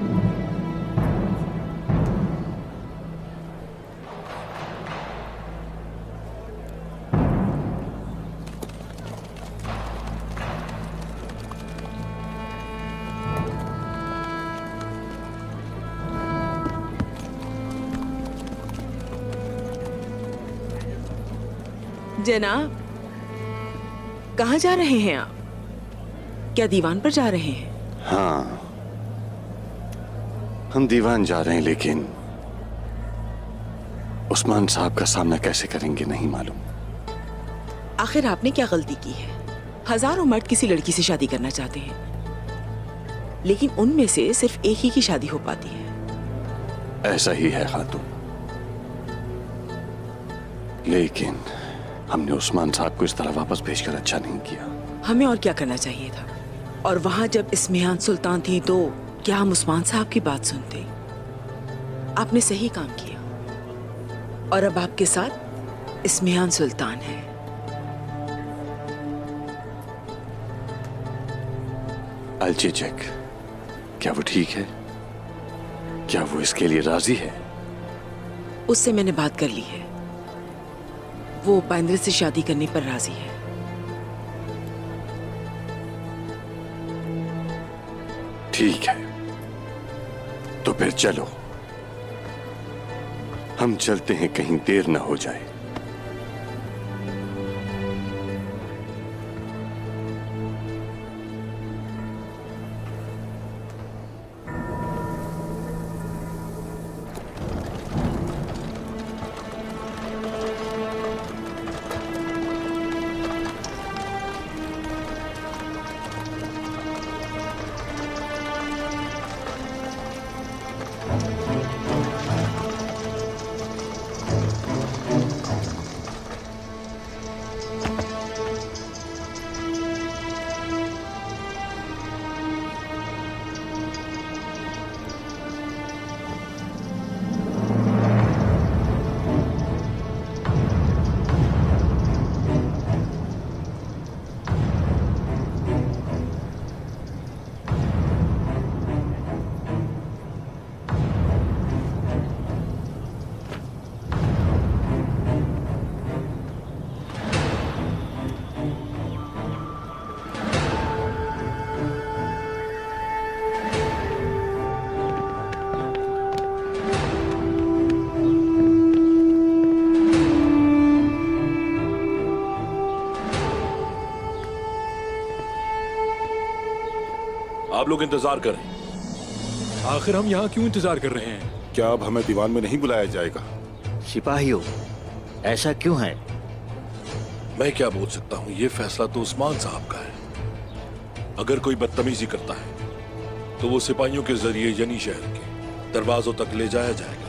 जनाब, कहाँ जा रहे हैं आप? क्या दीवान पर जा रहे हैं? हाँ, हम दीवान जा रहे हैं, लेकिन उस्मान साहब का सामना कैसे करेंगे नहीं मालूम। आखिर आपने क्या गलती की है? हजारों मर्द किसी लड़की से शादी करना चाहते हैं, लेकिन उनमें से सिर्फ एक ही की शादी हो पाती है। ऐसा ही है खातून, लेकिन हमने उस्मान साहब को इस तरह वापस भेजकर अच्छा नहीं किया। हमें और क्या करना चाहिए था? और वहां जब इस्मिहान सुल्तान थी तो क्या हम उस्मान साहब की बात सुनते? आपने सही काम किया और अब आपके साथ इस्मिहान सुल्तान है। अलचेचक, क्या वो ठीक है? क्या वो इसके लिए राजी है? उससे मैंने बात कर ली है। वो बांद्रे से शादी करने पर राजी है। ठीक है, तो फिर चलो, हम चलते हैं, कहीं देर न हो जाए। आप लोग इंतजार करें। आखिर हम यहाँ क्यों इंतजार कर रहे हैं? क्या अब हमें दीवान में नहीं बुलाया जाएगा? सिपाहियों, ऐसा क्यों है? मैं क्या बोल सकता हूँ, ये फैसला तो उस्मान साहब का है। अगर कोई बदतमीजी करता है तो वो सिपाहियों के जरिए यनी शहर के दरवाजों तक ले जाया जाएगा।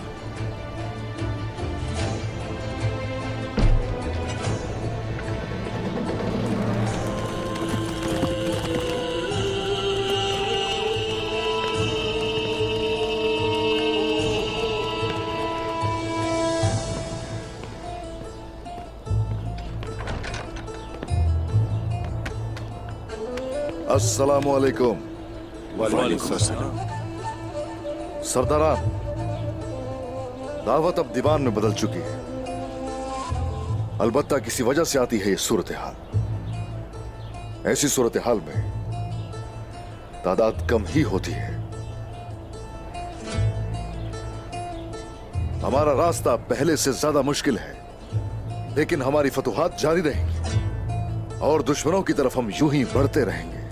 अस्सलामु अलैकुम। वालेकुम अस्सलाम। सरदारान, दावत अब दीवान में बदल चुकी है। अलबत्ता किसी वजह से आती है ये सूरत हाल। ऐसी सूरत हाल में तादाद कम ही होती है। हमारा रास्ता पहले से ज्यादा मुश्किल है, लेकिन हमारी फतुहात जारी रहेंगी और दुश्मनों की तरफ हम यूं ही बढ़ते रहेंगे।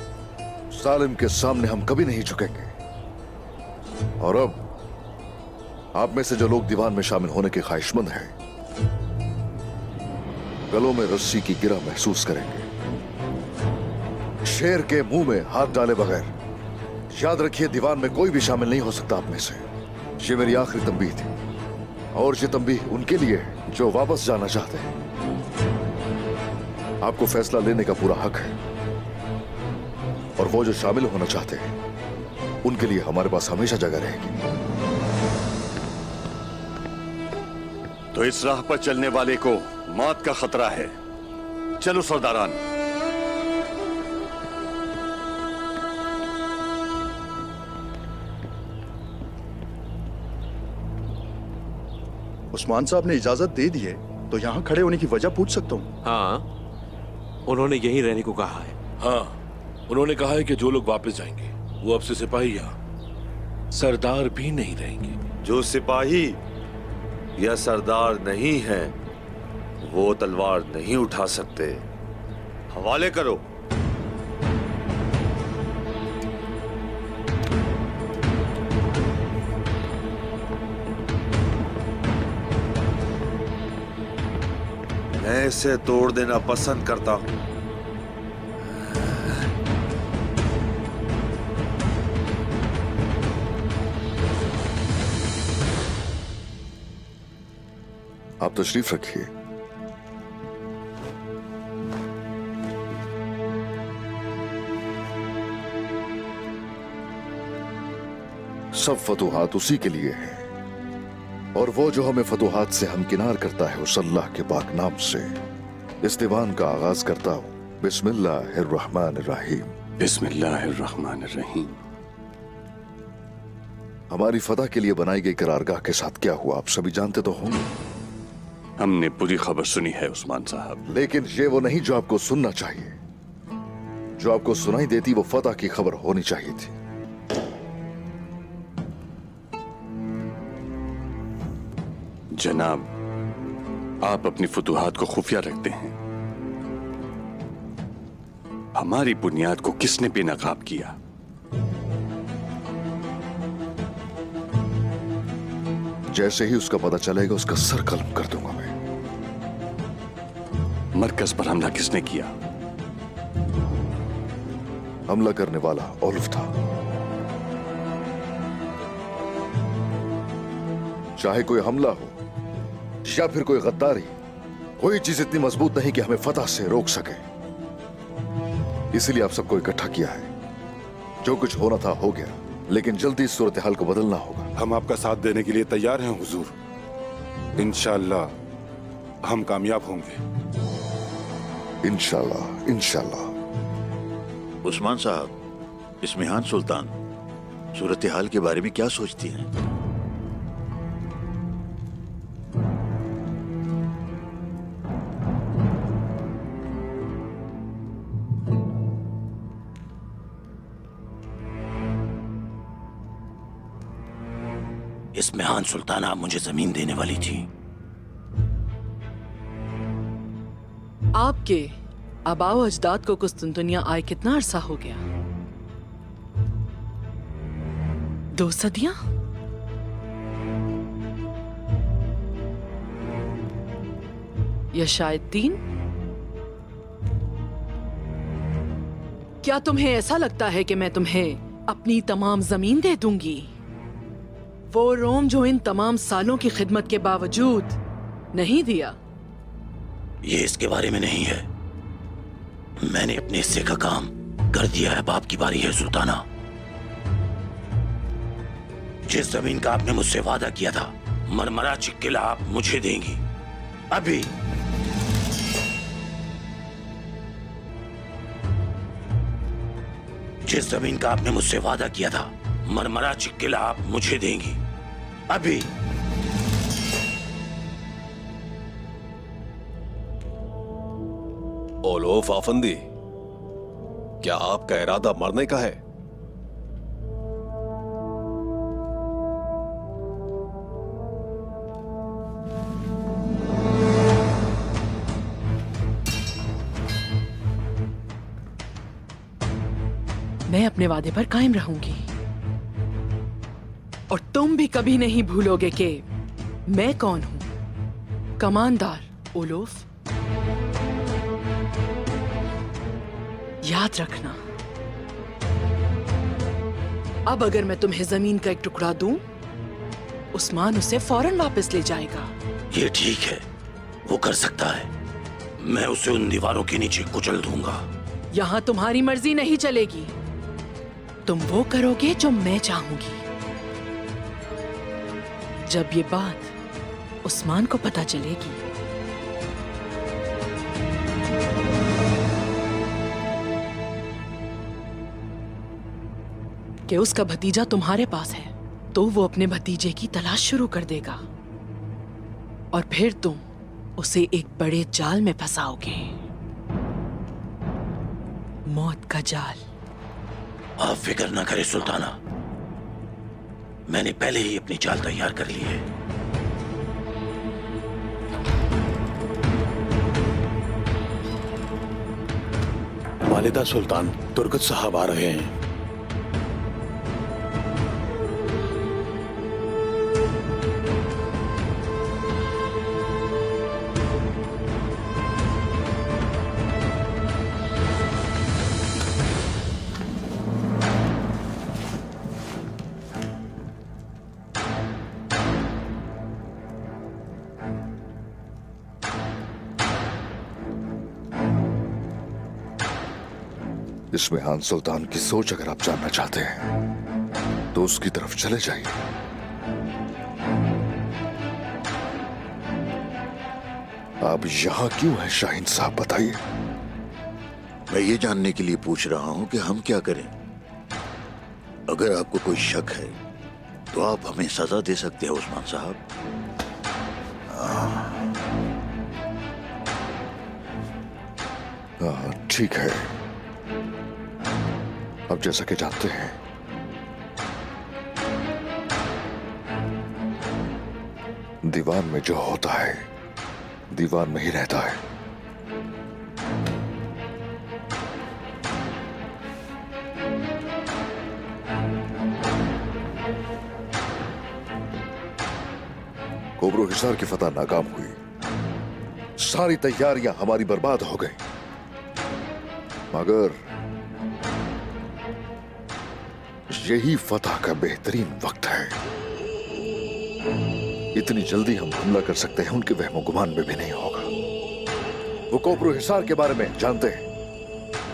जालिम के सामने हम कभी नहीं झुकेंगे। और अब आप में से जो लोग दीवान में शामिल होने के ख्वाहिशमंद हैं, गलों में रस्सी की गिरा महसूस करेंगे, शेर के मुंह में हाथ डाले बगैर। याद रखिए, दीवान में कोई भी शामिल नहीं हो सकता आप में से। ये मेरी आखिरी तंबीह थी, और ये तंबीह उनके लिए है जो वापस जाना चाहते हैं। आपको फैसला लेने का पूरा हक है, और वो जो शामिल होना चाहते हैं उनके लिए हमारे पास हमेशा जगह रहेगी। तो इस राह पर चलने वाले को मौत का खतरा है। चलो सरदारान। उस्मान साहब ने इजाजत दे दी है, तो यहाँ खड़े होने की वजह पूछ सकता हूँ? हाँ, उन्होंने यहीं रहने को कहा है। हाँ, उन्होंने कहा है कि जो लोग वापस जाएंगे वो अब से सिपाही या सरदार भी नहीं रहेंगे। जो सिपाही या सरदार नहीं है वो तलवार नहीं उठा सकते। हवाले करो। मैं इसे तोड़ देना पसंद करता हूं। आप तशरीफ रखिए। सब फतुहात उसी के लिए है, और वो जो हमें फतुहात से हमकिनार करता है उस अल्लाह के पाक नाम से इस दीवान का आगाज करता हूं। बिस्मिल्लाहिर्रहमानिर्रहीम। बिस्मिल्लाहिर्रहमानिर्रहीम। हमारी फतह के लिए बनाई गई करारगाह के साथ क्या हुआ आप सभी जानते तो होंगे। हमने बुरी खबर सुनी है उस्मान साहब। लेकिन ये वो नहीं जो आपको सुनना चाहिए। जो आपको सुनाई देती वो फतह की खबर होनी चाहिए थी। जनाब, आप अपनी फतुहात को खुफिया रखते हैं। हमारी बुनियाद को किसने बेनकाब किया? जैसे ही उसका पता चलेगा उसका सर कलम कर दूंगा मैं। मरकज पर हमला किसने किया? हमला करने वाला औलफ था। चाहे कोई हमला हो या फिर कोई गद्दारी, कोई चीज इतनी मजबूत नहीं कि हमें फतह से रोक सके। इसलिए आप सबको इकट्ठा किया है। जो कुछ होना था हो गया, लेकिन जल्दी इस सूरत हाल को बदलना होगा। हम आपका साथ देने के लिए तैयार हैं हुजूर। इंशाअल्लाह हम कामयाब होंगे। इंशाअल्लाह, इंशाअल्लाह। उस्मान साहब, इस्मिहान सुल्तान सूरत हाल के बारे में क्या सोचती हैं? इस्मिहान सुल्तान आप मुझे जमीन देने वाली थी। आपके आबाओ अजदाद को कुस्तुनतुनिया आए कितना अरसा हो गया? 2 सदियां? या शायद 3? क्या तुम्हें ऐसा लगता है कि मैं तुम्हें अपनी तमाम जमीन दे दूंगी? वो रोम जो इन तमाम सालों की खिदमत के बावजूद नहीं दिया। ये इसके बारे में नहीं है। मैंने अपने हिस्से का काम कर दिया है। अब आपकी बारी है सुल्ताना। जिस जमीन का आपने मुझसे वादा किया था, मरमरा चिक्किला आप मुझे देंगी अभी। जिस जमीन का आपने मुझसे वादा किया था, मरमरा चिक्किला आप मुझे देंगी अभी। ओलोफ आफंदी, क्या आपका इरादा मरने का है? मैं अपने वादे पर कायम रहूंगी और तुम भी कभी नहीं भूलोगे कि मैं कौन हूं। कमांडर ओलोफ, याद रखना, अब अगर मैं तुम्हें जमीन का एक टुकड़ा दूं, उस्मान उसे फौरन वापस ले जाएगा। ये ठीक है, वो कर सकता है। मैं उसे उन दीवारों के नीचे कुचल दूंगा। यहां तुम्हारी मर्जी नहीं चलेगी। तुम वो करोगे जो मैं चाहूंगी। जब ये बात उस्मान को पता चलेगी, कि उसका भतीजा तुम्हारे पास है, तो वो अपने भतीजे की तलाश शुरू कर देगा और फिर तुम उसे एक बड़े जाल में फंसाओगे। मौत का जाल। आप फिक्र ना करें सुल्ताना, मैंने पहले ही अपनी चाल तैयार कर ली है। वालिदा सुल्तान, तुर्गत साहब आ रहे हैं। इस्मिहान सुल्तान की सोच अगर आप जानना चाहते हैं तो उसकी तरफ चले जाइए। आप यहां क्यों हैं शाहीन साहब, बताइए। मैं ये जानने के लिए पूछ रहा हूं कि हम क्या करें। अगर आपको कोई शक है तो आप हमें सजा दे सकते हैं उस्मान साहब। ठीक है, अब जैसा कि जानते हैं दीवान में जो होता है दीवान में ही रहता है। कोबरो हिसार की फतह नाकाम हुई, सारी तैयारियां हमारी बर्बाद हो गई, मगर यही फतह का बेहतरीन वक्त है। इतनी जल्दी हम हमला कर सकते हैं, उनके वहमो गुमान में भी नहीं होगा। वो कोपरो हिसार के बारे में जानते हैं,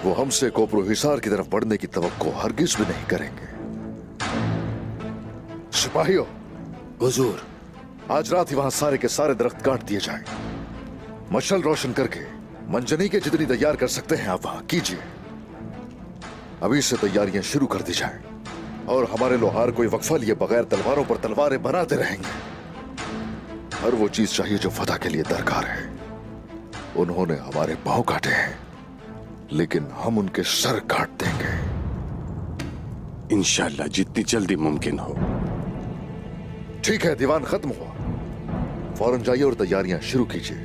वो हमसे कोपरो हिसार की तरफ बढ़ने की तवक्को हरगिज भी नहीं करेंगे। सिपाहियों, हुजूर, आज रात ही वहां सारे के सारे दरख्त काट दिए जाएं। मशाल रोशन करके मंजनी के जितनी तैयार कर सकते हैं आप वहां कीजिए। अभी से तैयारियां शुरू कर दी जाएं और हमारे लोहार कोई वक्फा लिए बगैर तलवारों पर तलवारें बनाते रहेंगे। हर वो चीज चाहिए जो फतह के लिए दरकार है। उन्होंने हमारे पांव काटे हैं, लेकिन हम उनके सर काट देंगे। इंशाल्लाह जितनी जल्दी मुमकिन हो। ठीक है, दीवान खत्म हुआ, फौरन जाइए और तैयारियां शुरू कीजिए।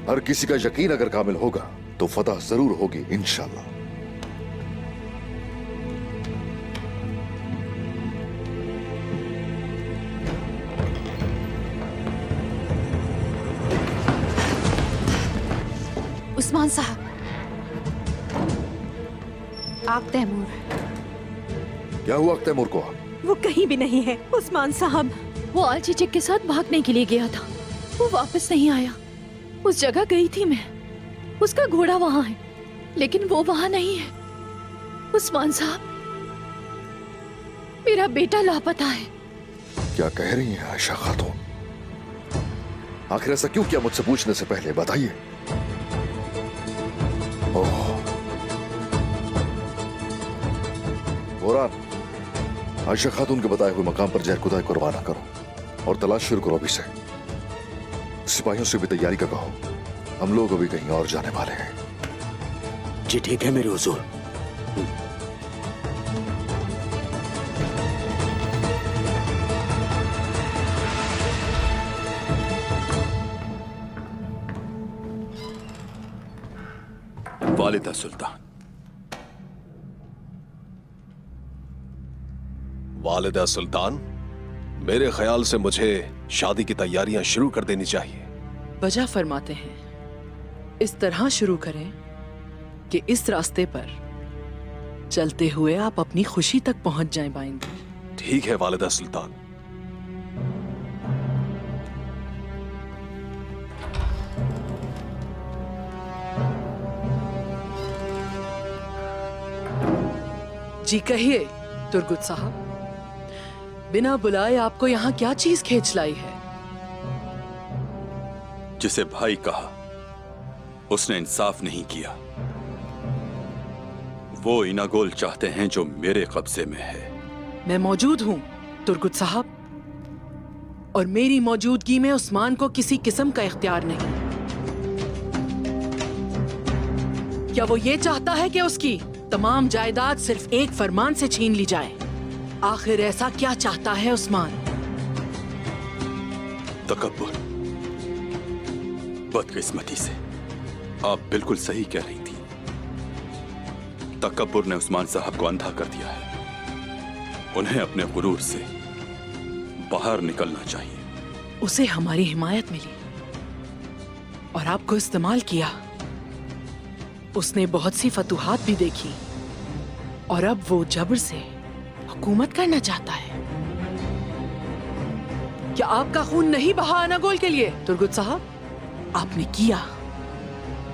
हर किसी का यकीन अगर कामिल होगा तो फतह जरूर होगी इंशाल्लाह। उस्मान साहब, आप तैमूर। क्या हुआ तैमूर को? वो कहीं भी नहीं है उस्मान साहब। वो आलचीचक के साथ भागने के लिए गया था, वो वापस नहीं आया। उस जगह गई थी मैं, उसका घोड़ा वहां है, लेकिन वो वहां नहीं है। उस्मान साहब, मेरा बेटा लापता है। क्या कह रही हैं आयशा खातून? आखिर ऐसा क्यों किया मुझसे पूछने से पहले, बताइए। बोरान, आयशा खातून के बताए हुए मकाम पर जहर खुदाई को रवाना करो और तलाश शुरू करो अभी से। सिपाहियों से भी तैयारी का कहो, हम लोग अभी कहीं और जाने वाले हैं। जी ठीक है मेरे हुजूर। वालिदा सुल्तान, वालिदा सुल्तान, मेरे ख्याल से मुझे शादी की तैयारियां शुरू कर देनी चाहिए। वजह फरमाते हैं इस तरह शुरू करें कि इस रास्ते पर चलते हुए आप अपनी खुशी तक पहुंच जाएं बाइंदर। ठीक है वालिदा सुल्तान। जी कहिए तुर्गुत साहब, बिना बुलाए आपको यहाँ क्या चीज खींच लाई है? जिसे भाई कहा उसने इंसाफ नहीं किया। वो इनागोल चाहते हैं जो मेरे कब्जे में है। मैं मौजूद हूँ तुर्गुत साहब, और मेरी मौजूदगी में उस्मान को किसी किस्म का इख्तियार नहीं। क्या वो ये चाहता है कि उसकी तमाम जायदाद सिर्फ एक फरमान से छीन ली जाए? आखिर ऐसा क्या चाहता है उस्मान? तकब्बुर, बदकिस्मती से आप बिल्कुल सही कह रही थी। तकब्बुर ने उस्मान साहब को अंधा कर दिया है। उन्हें अपने गुरूर से बाहर निकलना चाहिए। उसे हमारी हिमायत मिली और आपको इस्तेमाल किया। उसने बहुत सी फतूहात भी देखी और अब वो जबर से हुकूमत करना चाहता है। क्या आपका खून नहीं बहा अनागोल के लिए तुर्गुत साहब? आपने किया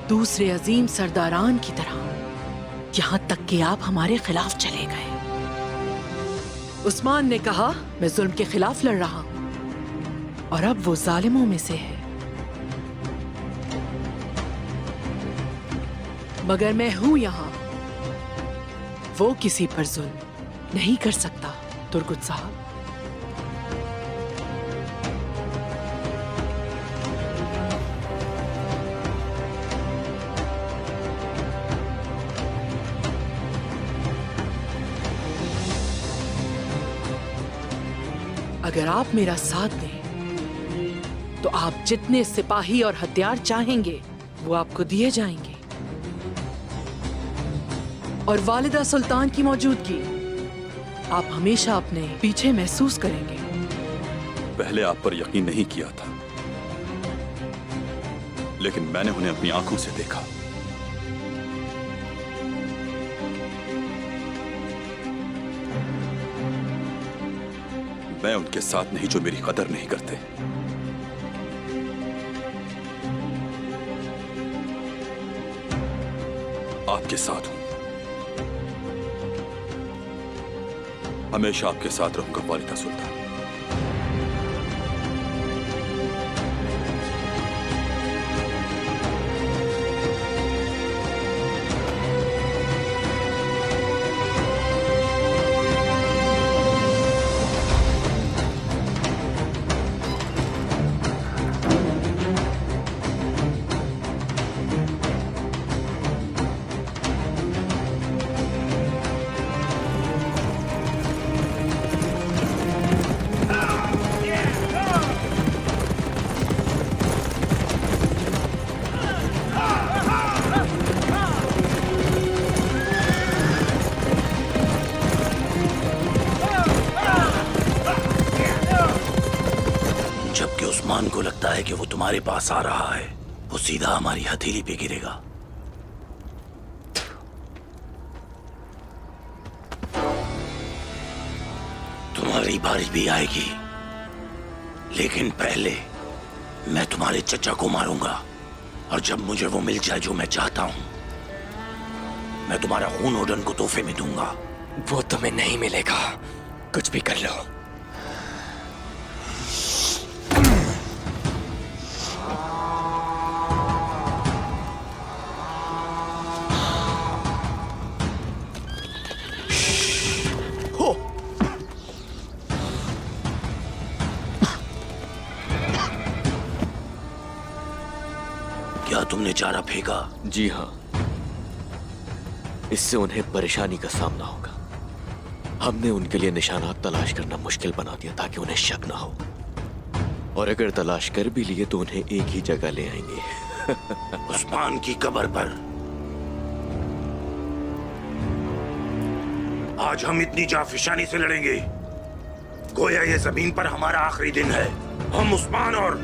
दूसरे अजीम सरदारान की तरह, यहां तक कि आप हमारे खिलाफ चले गए। उस्मान ने कहा मैं जुल्म के खिलाफ लड़ रहा हूं और अब वो जालिमों में से है। मगर मैं हूं यहां, वो किसी पर जुल्म नहीं कर सकता तुर्गुत साहब। अगर आप मेरा साथ दें तो आप जितने सिपाही और हथियार चाहेंगे वो आपको दिए जाएंगे, और वालिदा सुल्तान की मौजूदगी आप हमेशा अपने पीछे महसूस करेंगे। पहले आप पर यकीन नहीं किया था, लेकिन मैंने उन्हें अपनी आंखों से देखा। मैं उनके साथ नहीं जो मेरी कदर नहीं करते। आपके साथ हूं, हमेशा आपके साथ रहूंगा वालिदा सुल्तान। उस्मान को लगता है कि वो तुम्हारे पास आ रहा है, वो सीधा हमारी हथेली पे गिरेगा। तुम्हारी बारी भी आएगी, लेकिन पहले मैं तुम्हारे चचा को मारूंगा, और जब मुझे वो मिल जाए जो मैं चाहता हूं, मैं तुम्हारा खून ओडन को तोहफे में दूंगा। वो तुम्हें नहीं मिलेगा, कुछ भी कर लो। क्या तुमने चारा फेंका? जी हाँ, इससे उन्हें परेशानी का सामना होगा। हमने उनके लिए निशानात तलाश करना मुश्किल बना दिया ताकि उन्हें शक ना हो, और अगर तलाश कर भी लिए तो उन्हें एक ही जगह ले आएंगे। उस्मान की कब्र पर। आज हम इतनी जाफिशानी से लड़ेंगे गोया ये जमीन पर हमारा आखिरी दिन है। हम उस्मान और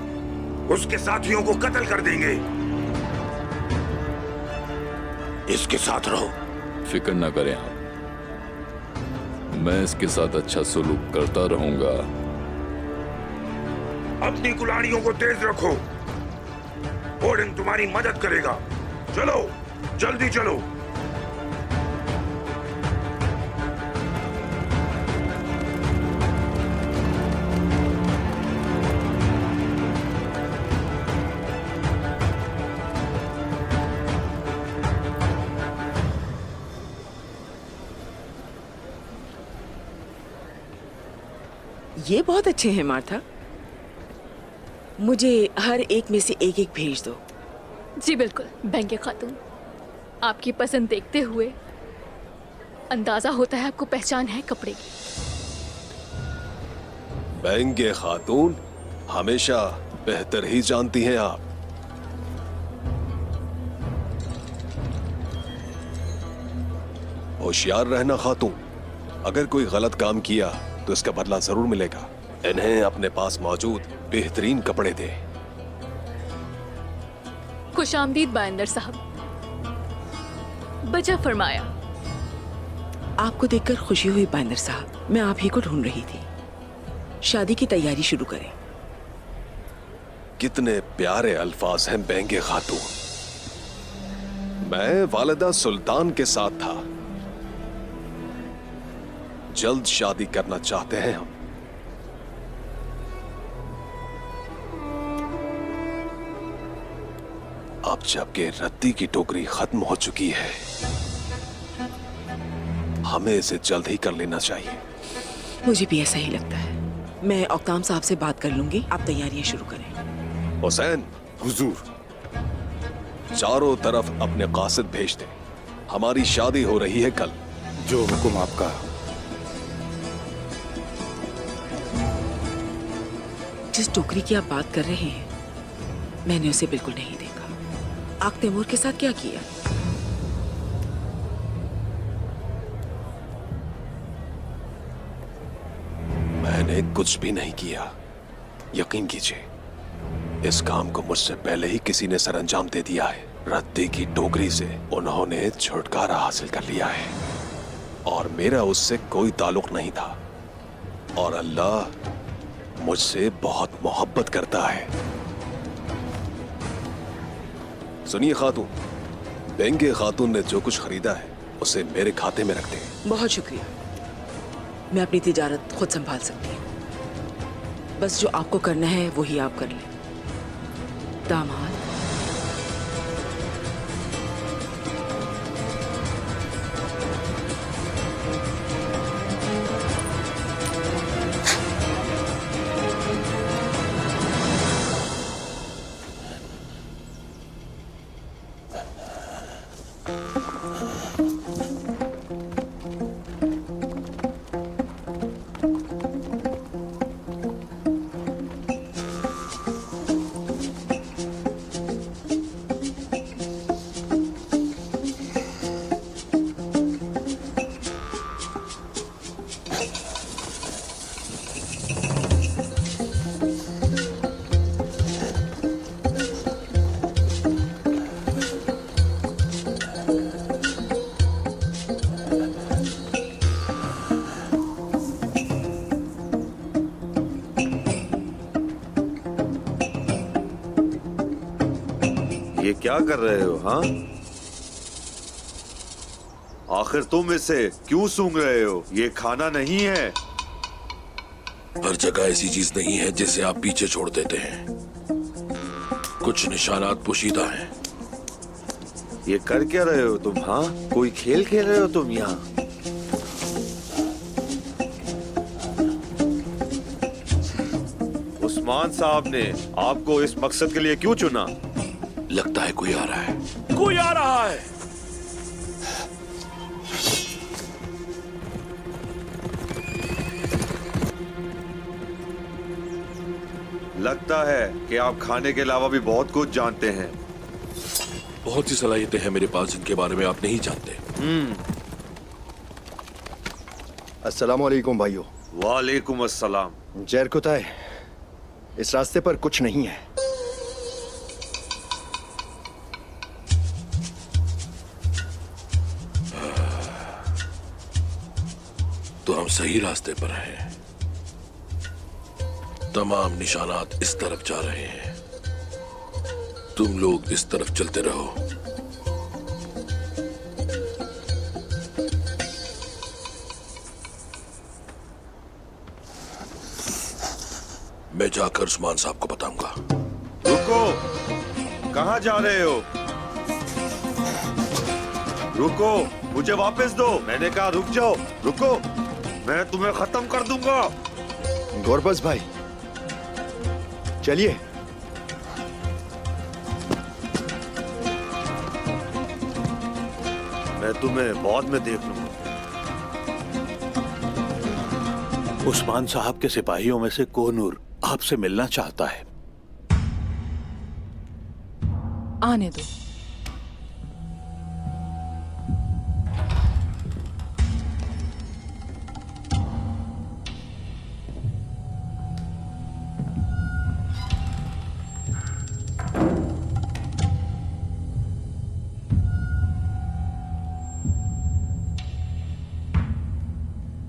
उसके साथियों को कत्ल कर देंगे। इसके साथ रहो। फिक्र ना करें आप, मैं इसके साथ अच्छा सलूक करता रहूंगा। अपनी कुल्हाड़ियों को तेज रखो। ओडिन तुम्हारी मदद करेगा। चलो, जल्दी चलो। ये बहुत अच्छे हैं मार्था। मुझे हर एक में से एक एक भेज दो। जी बिल्कुल बेंगे खातून, आपकी पसंद देखते हुए अंदाजा होता है आपको पहचान है कपड़े की। बेंगे खातून हमेशा बेहतर ही जानती हैं आप। होशियार रहना खातून, अगर कोई गलत काम किया तो इसका बदला जरूर मिलेगा। इन्हें अपने पास मौजूद बेहतरीन कपड़े दे। खुशामदीद बाइंदर साहब, बजा फरमाया। आपको देखकर खुशी हुई बाइंदर साहब। मैं आप ही को ढूंढ रही थी। शादी की तैयारी शुरू करें। कितने प्यारे अल्फाज हैं बेंगे खातून। मैं वालिदा सुल्तान के साथ था। जल्द शादी करना चाहते हैं हम। अब जबकि रद्दी की टोकरी खत्म हो चुकी है, हमें इसे जल्द ही कर लेना चाहिए। मुझे भी ऐसा ही लगता है। मैं औकताम साहब से बात कर लूंगी। आप तैयारियां शुरू करें। हुसैन, हुजूर। चारों तरफ अपने कासिद भेज दे। हमारी शादी हो रही है कल। जो हुक्म आपका। जिस टोकरी की आप बात कर रहे हैं, मैंने उसे बिल्कुल नहीं देखा। आग तैमूर के साथ क्या किया? मैंने कुछ भी नहीं किया। यकीन कीजिए, इस काम को मुझसे पहले ही किसी ने सरअंजाम दे दिया है। रद्दी की टोकरी से उन्होंने छुटकारा हासिल कर लिया है और मेरा उससे कोई ताल्लुक नहीं था। और अल्लाह मुझसे बहुत मोहब्बत करता है। सुनिए खातून, बेंगे खातून ने जो कुछ खरीदा है उसे मेरे खाते में रख दे। बहुत शुक्रिया। मैं अपनी तिजारत खुद संभाल सकती हूँ। बस जो आपको करना है वही आप कर लें। दामाद, ये क्या कर रहे हो? हाँ, आखिर तुम इसे क्यों सूंघ रहे हो? ये खाना नहीं है। हर जगह ऐसी चीज नहीं है जिसे आप पीछे छोड़ देते हैं। कुछ निशानात पोशीदा हैं। ये कर क्या रहे हो तुम? हाँ, कोई खेल खेल रहे हो तुम यहाँ? उस्मान साहब ने आपको इस मकसद के लिए क्यों चुना? लगता है कोई आ रहा है। कोई आ रहा है। लगता है कि आप खाने के अलावा भी बहुत कुछ जानते हैं। बहुत सी सलाहियतें हैं मेरे पास जिनके बारे में आप नहीं जानते। अस्सलाम वालेकुम भाइयों। वालेकुम अस्सलाम। जरकुताय, इस रास्ते पर कुछ नहीं है। तो हम सही रास्ते पर हैं। तमाम निशानात इस तरफ जा रहे हैं, तुम लोग इस तरफ चलते रहो। मैं जाकर उस्मान साहब को बताऊंगा। रुको, कहां जा रहे हो? रुको, मुझे वापस दो। मैंने कहा रुक जाओ। रुको, मैं तुम्हें खत्म कर दूंगा। गोरबस भाई, चलिए। मैं तुम्हें बाद में देख लूंगा। उस्मान साहब के सिपाहियों में से कोहनूर आपसे मिलना चाहता है। आने दो।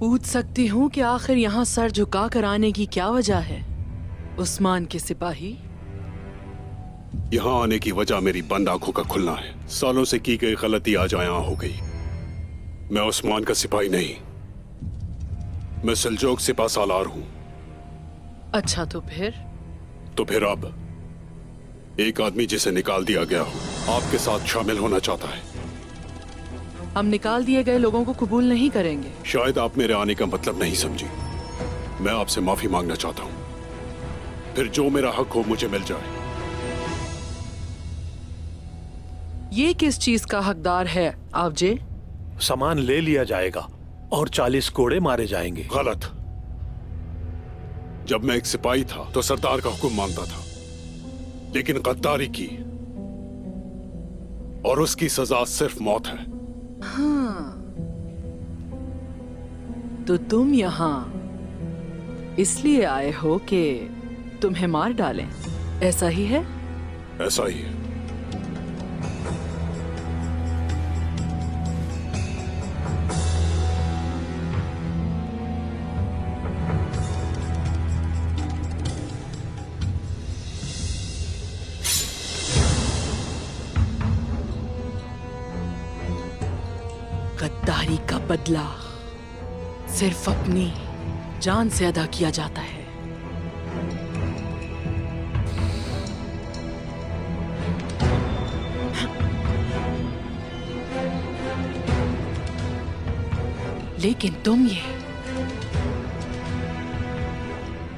पूछ सकती हूँ कि आखिर यहाँ सर झुका कर आने की क्या वजह है? उस्मान के सिपाही, यहाँ आने की वजह मेरी बंद आंखों का खुलना है। सालों से की गई गलती आज आया हो गई। मैं उस्मान का सिपाही नहीं, मैं सल्जोक सिपा सालार हूँ। अच्छा तो फिर अब एक आदमी जिसे निकाल दिया गया हो आपके साथ शामिल होना चाहता है। हम निकाल दिए गए लोगों को कबूल नहीं करेंगे। शायद आप मेरे आने का मतलब नहीं समझी। मैं आपसे माफी मांगना चाहता हूँ, फिर जो मेरा हक हो मुझे मिल जाए। ये किस चीज का हकदार है आवजे? सामान ले लिया जाएगा और 40 कोड़े मारे जाएंगे। गलत। जब मैं एक सिपाही था तो सरदार का हुक्म मानता था, लेकिन गद्दारी की और उसकी सजा सिर्फ मौत है। हाँ, तो तुम यहाँ इसलिए आए हो कि तुम्हें मार डालें, ऐसा ही है? ऐसा ही है। गद्दारी का बदला सिर्फ अपनी जान से अदा किया जाता है। लेकिन तुम ये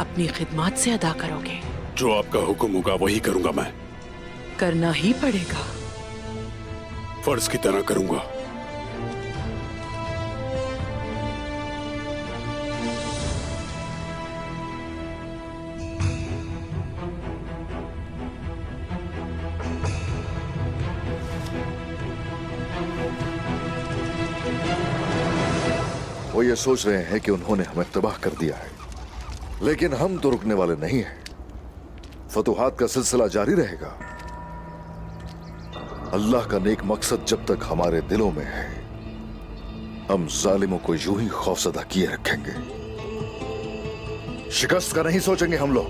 अपनी खिदमत से अदा करोगे। जो आपका हुक्म होगा वही करूंगा। मैं करना ही पड़ेगा। फर्ज की तरह करूंगा। वो ये सोच रहे हैं कि उन्होंने हमें तबाह कर दिया है, लेकिन हम तो रुकने वाले नहीं हैं। फतुहात का सिलसिला जारी रहेगा। अल्लाह का नेक मकसद जब तक हमारे दिलों में है, हम जालिमों को यूं ही खौफजदा किए रखेंगे। शिकस्त का नहीं सोचेंगे हम लोग।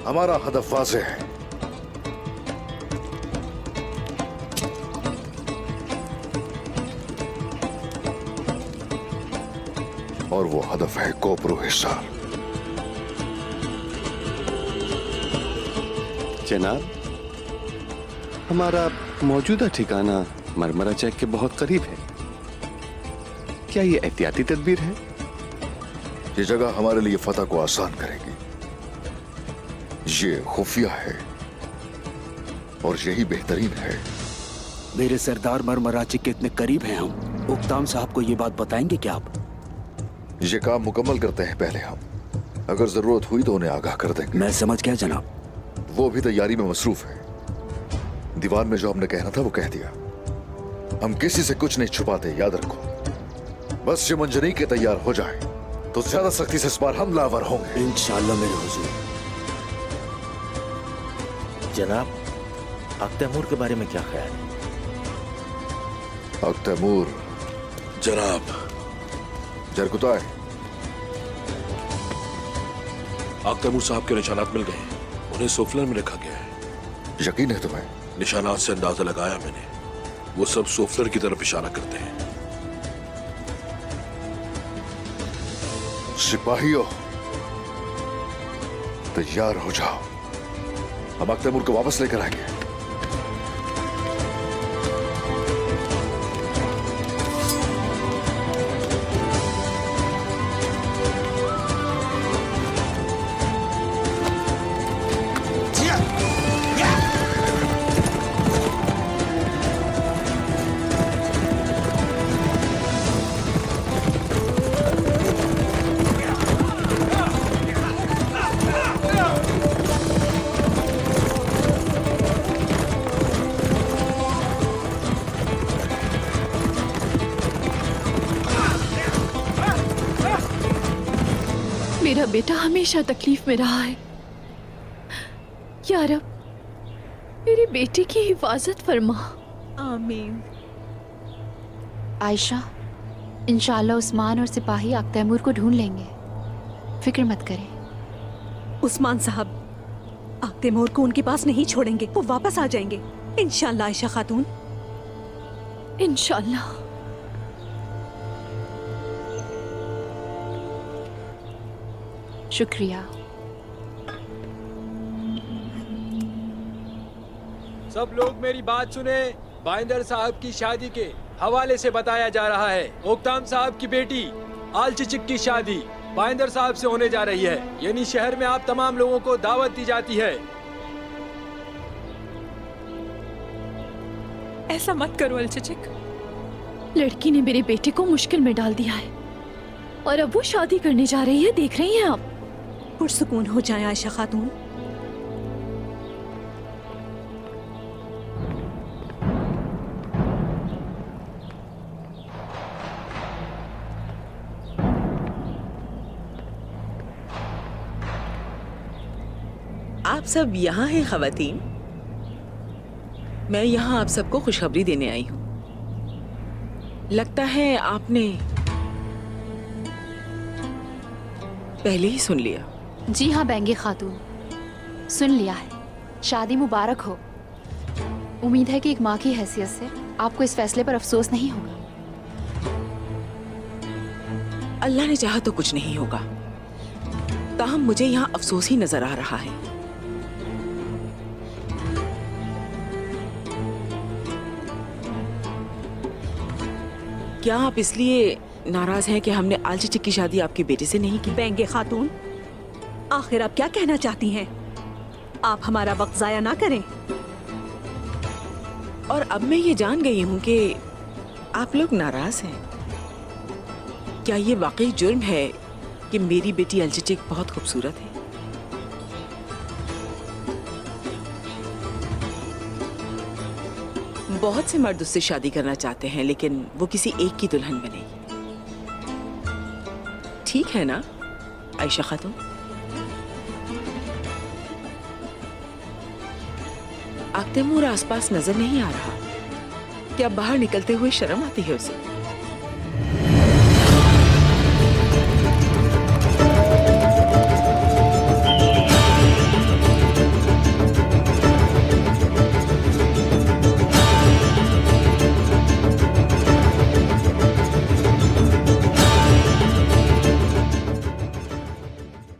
हमारा हदफ वाज़ेह है। और वो हदफ है कोपरो हिसार। जनाब, हमारा मौजूदा ठिकाना मरमरा चेक के बहुत करीब है। क्या ये एहतियाती तदबीर है? ये जगह हमारे लिए फतह को आसान करेगी। ये खुफिया है और यही बेहतरीन है। मेरे सरदार मरमरा चेक के इतने करीब हैं हम। उक्ताम साहब को ये बात बताएंगे क्या आप? ये काम मुकम्मल करते हैं पहले हम। अगर जरूरत हुई तो उन्हें आगाह कर देंगे। मैं समझ गया जनाब। वो भी तैयारी में मसरूफ है। दीवान में जो हमने कहना था वो कह दिया। हम किसी से कुछ नहीं छुपाते, याद रखो। बस ये मंजरी के तैयार हो जाए तो ज्यादा सख्ती से इस बार हमलावर होंगे। इंशाल्लाह मेरे हुजूर। जनाब, तैमूर के बारे में क्या ख्याल है? तैमूर जनाब, जरकुता है। तैमूर साहब के निशानात मिल गए हैं। उन्हें सोफलर में रखा गया है। यकीन है तुम्हें? निशानात से अंदाजा लगाया मैंने। वो सब सोफलर की तरफ इशारा करते हैं। सिपाहियों, तैयार हो जाओ, हम तैमूर को वापस लेकर आएंगे। मेरा बेटा हमेशा तकलीफ में रहा है। या रब, मेरे बेटे की हिफाजत फरमा। आमीन। आयशा, इंशाल्लाह उस्मान और सिपाही तैमूर को ढूंढ लेंगे, फिक्र मत करें। उस्मान साहब तैमूर को उनके पास नहीं छोड़ेंगे, वो वापस आ जाएंगे इंशाल्लाह। आयशा खातून, इंशाल्लाह। शुक्रिया। सब लोग मेरी बात सुने। बाइंदर साहब की शादी के हवाले से बताया जा रहा है। ओक्ताम साहब की बेटी आलचिचिक की शादी बाइंदर साहब से होने जा रही है। यानी शहर में आप तमाम लोगों को दावत दी जाती है। ऐसा मत करो अलचिचिक। लड़की ने मेरे बेटे को मुश्किल में डाल दिया है और अब वो शादी करने जा रही है। देख रही हैं आप? पुरसुकून हो जाए आयशा खातून। आप सब यहाँ हैं ख़वातीन? मैं यहाँ आप सबको खुशखबरी देने आई हूँ। लगता है आपने पहले ही सुन लिया। जी हाँ बेंगे खातून, सुन लिया है। शादी मुबारक हो। उम्मीद है कि एक माँ की हैसियत से आपको इस फैसले पर अफसोस नहीं होगा। अल्लाह ने चाहा तो कुछ नहीं होगा, ताहम मुझे यहाँ अफसोस ही नजर आ रहा है। क्या आप इसलिए नाराज हैं कि हमने आलचिचिक की शादी आपके बेटे से नहीं की? बेंगे खातून, आखिर आप क्या कहना चाहती हैं? आप हमारा वक्त जाया ना करें। और अब मैं ये जान गई हूँ कि आप लोग नाराज हैं। क्या ये वाकई जुर्म है कि मेरी बेटी अलचिचिक बहुत खूबसूरत है? बहुत से मर्द उससे शादी करना चाहते हैं, लेकिन वो किसी एक की दुल्हन बनेगी। ठीक है ना आयशा खातून? तैमूर आसपास नजर नहीं आ रहा। क्या बाहर निकलते हुए शर्म आती है उसे?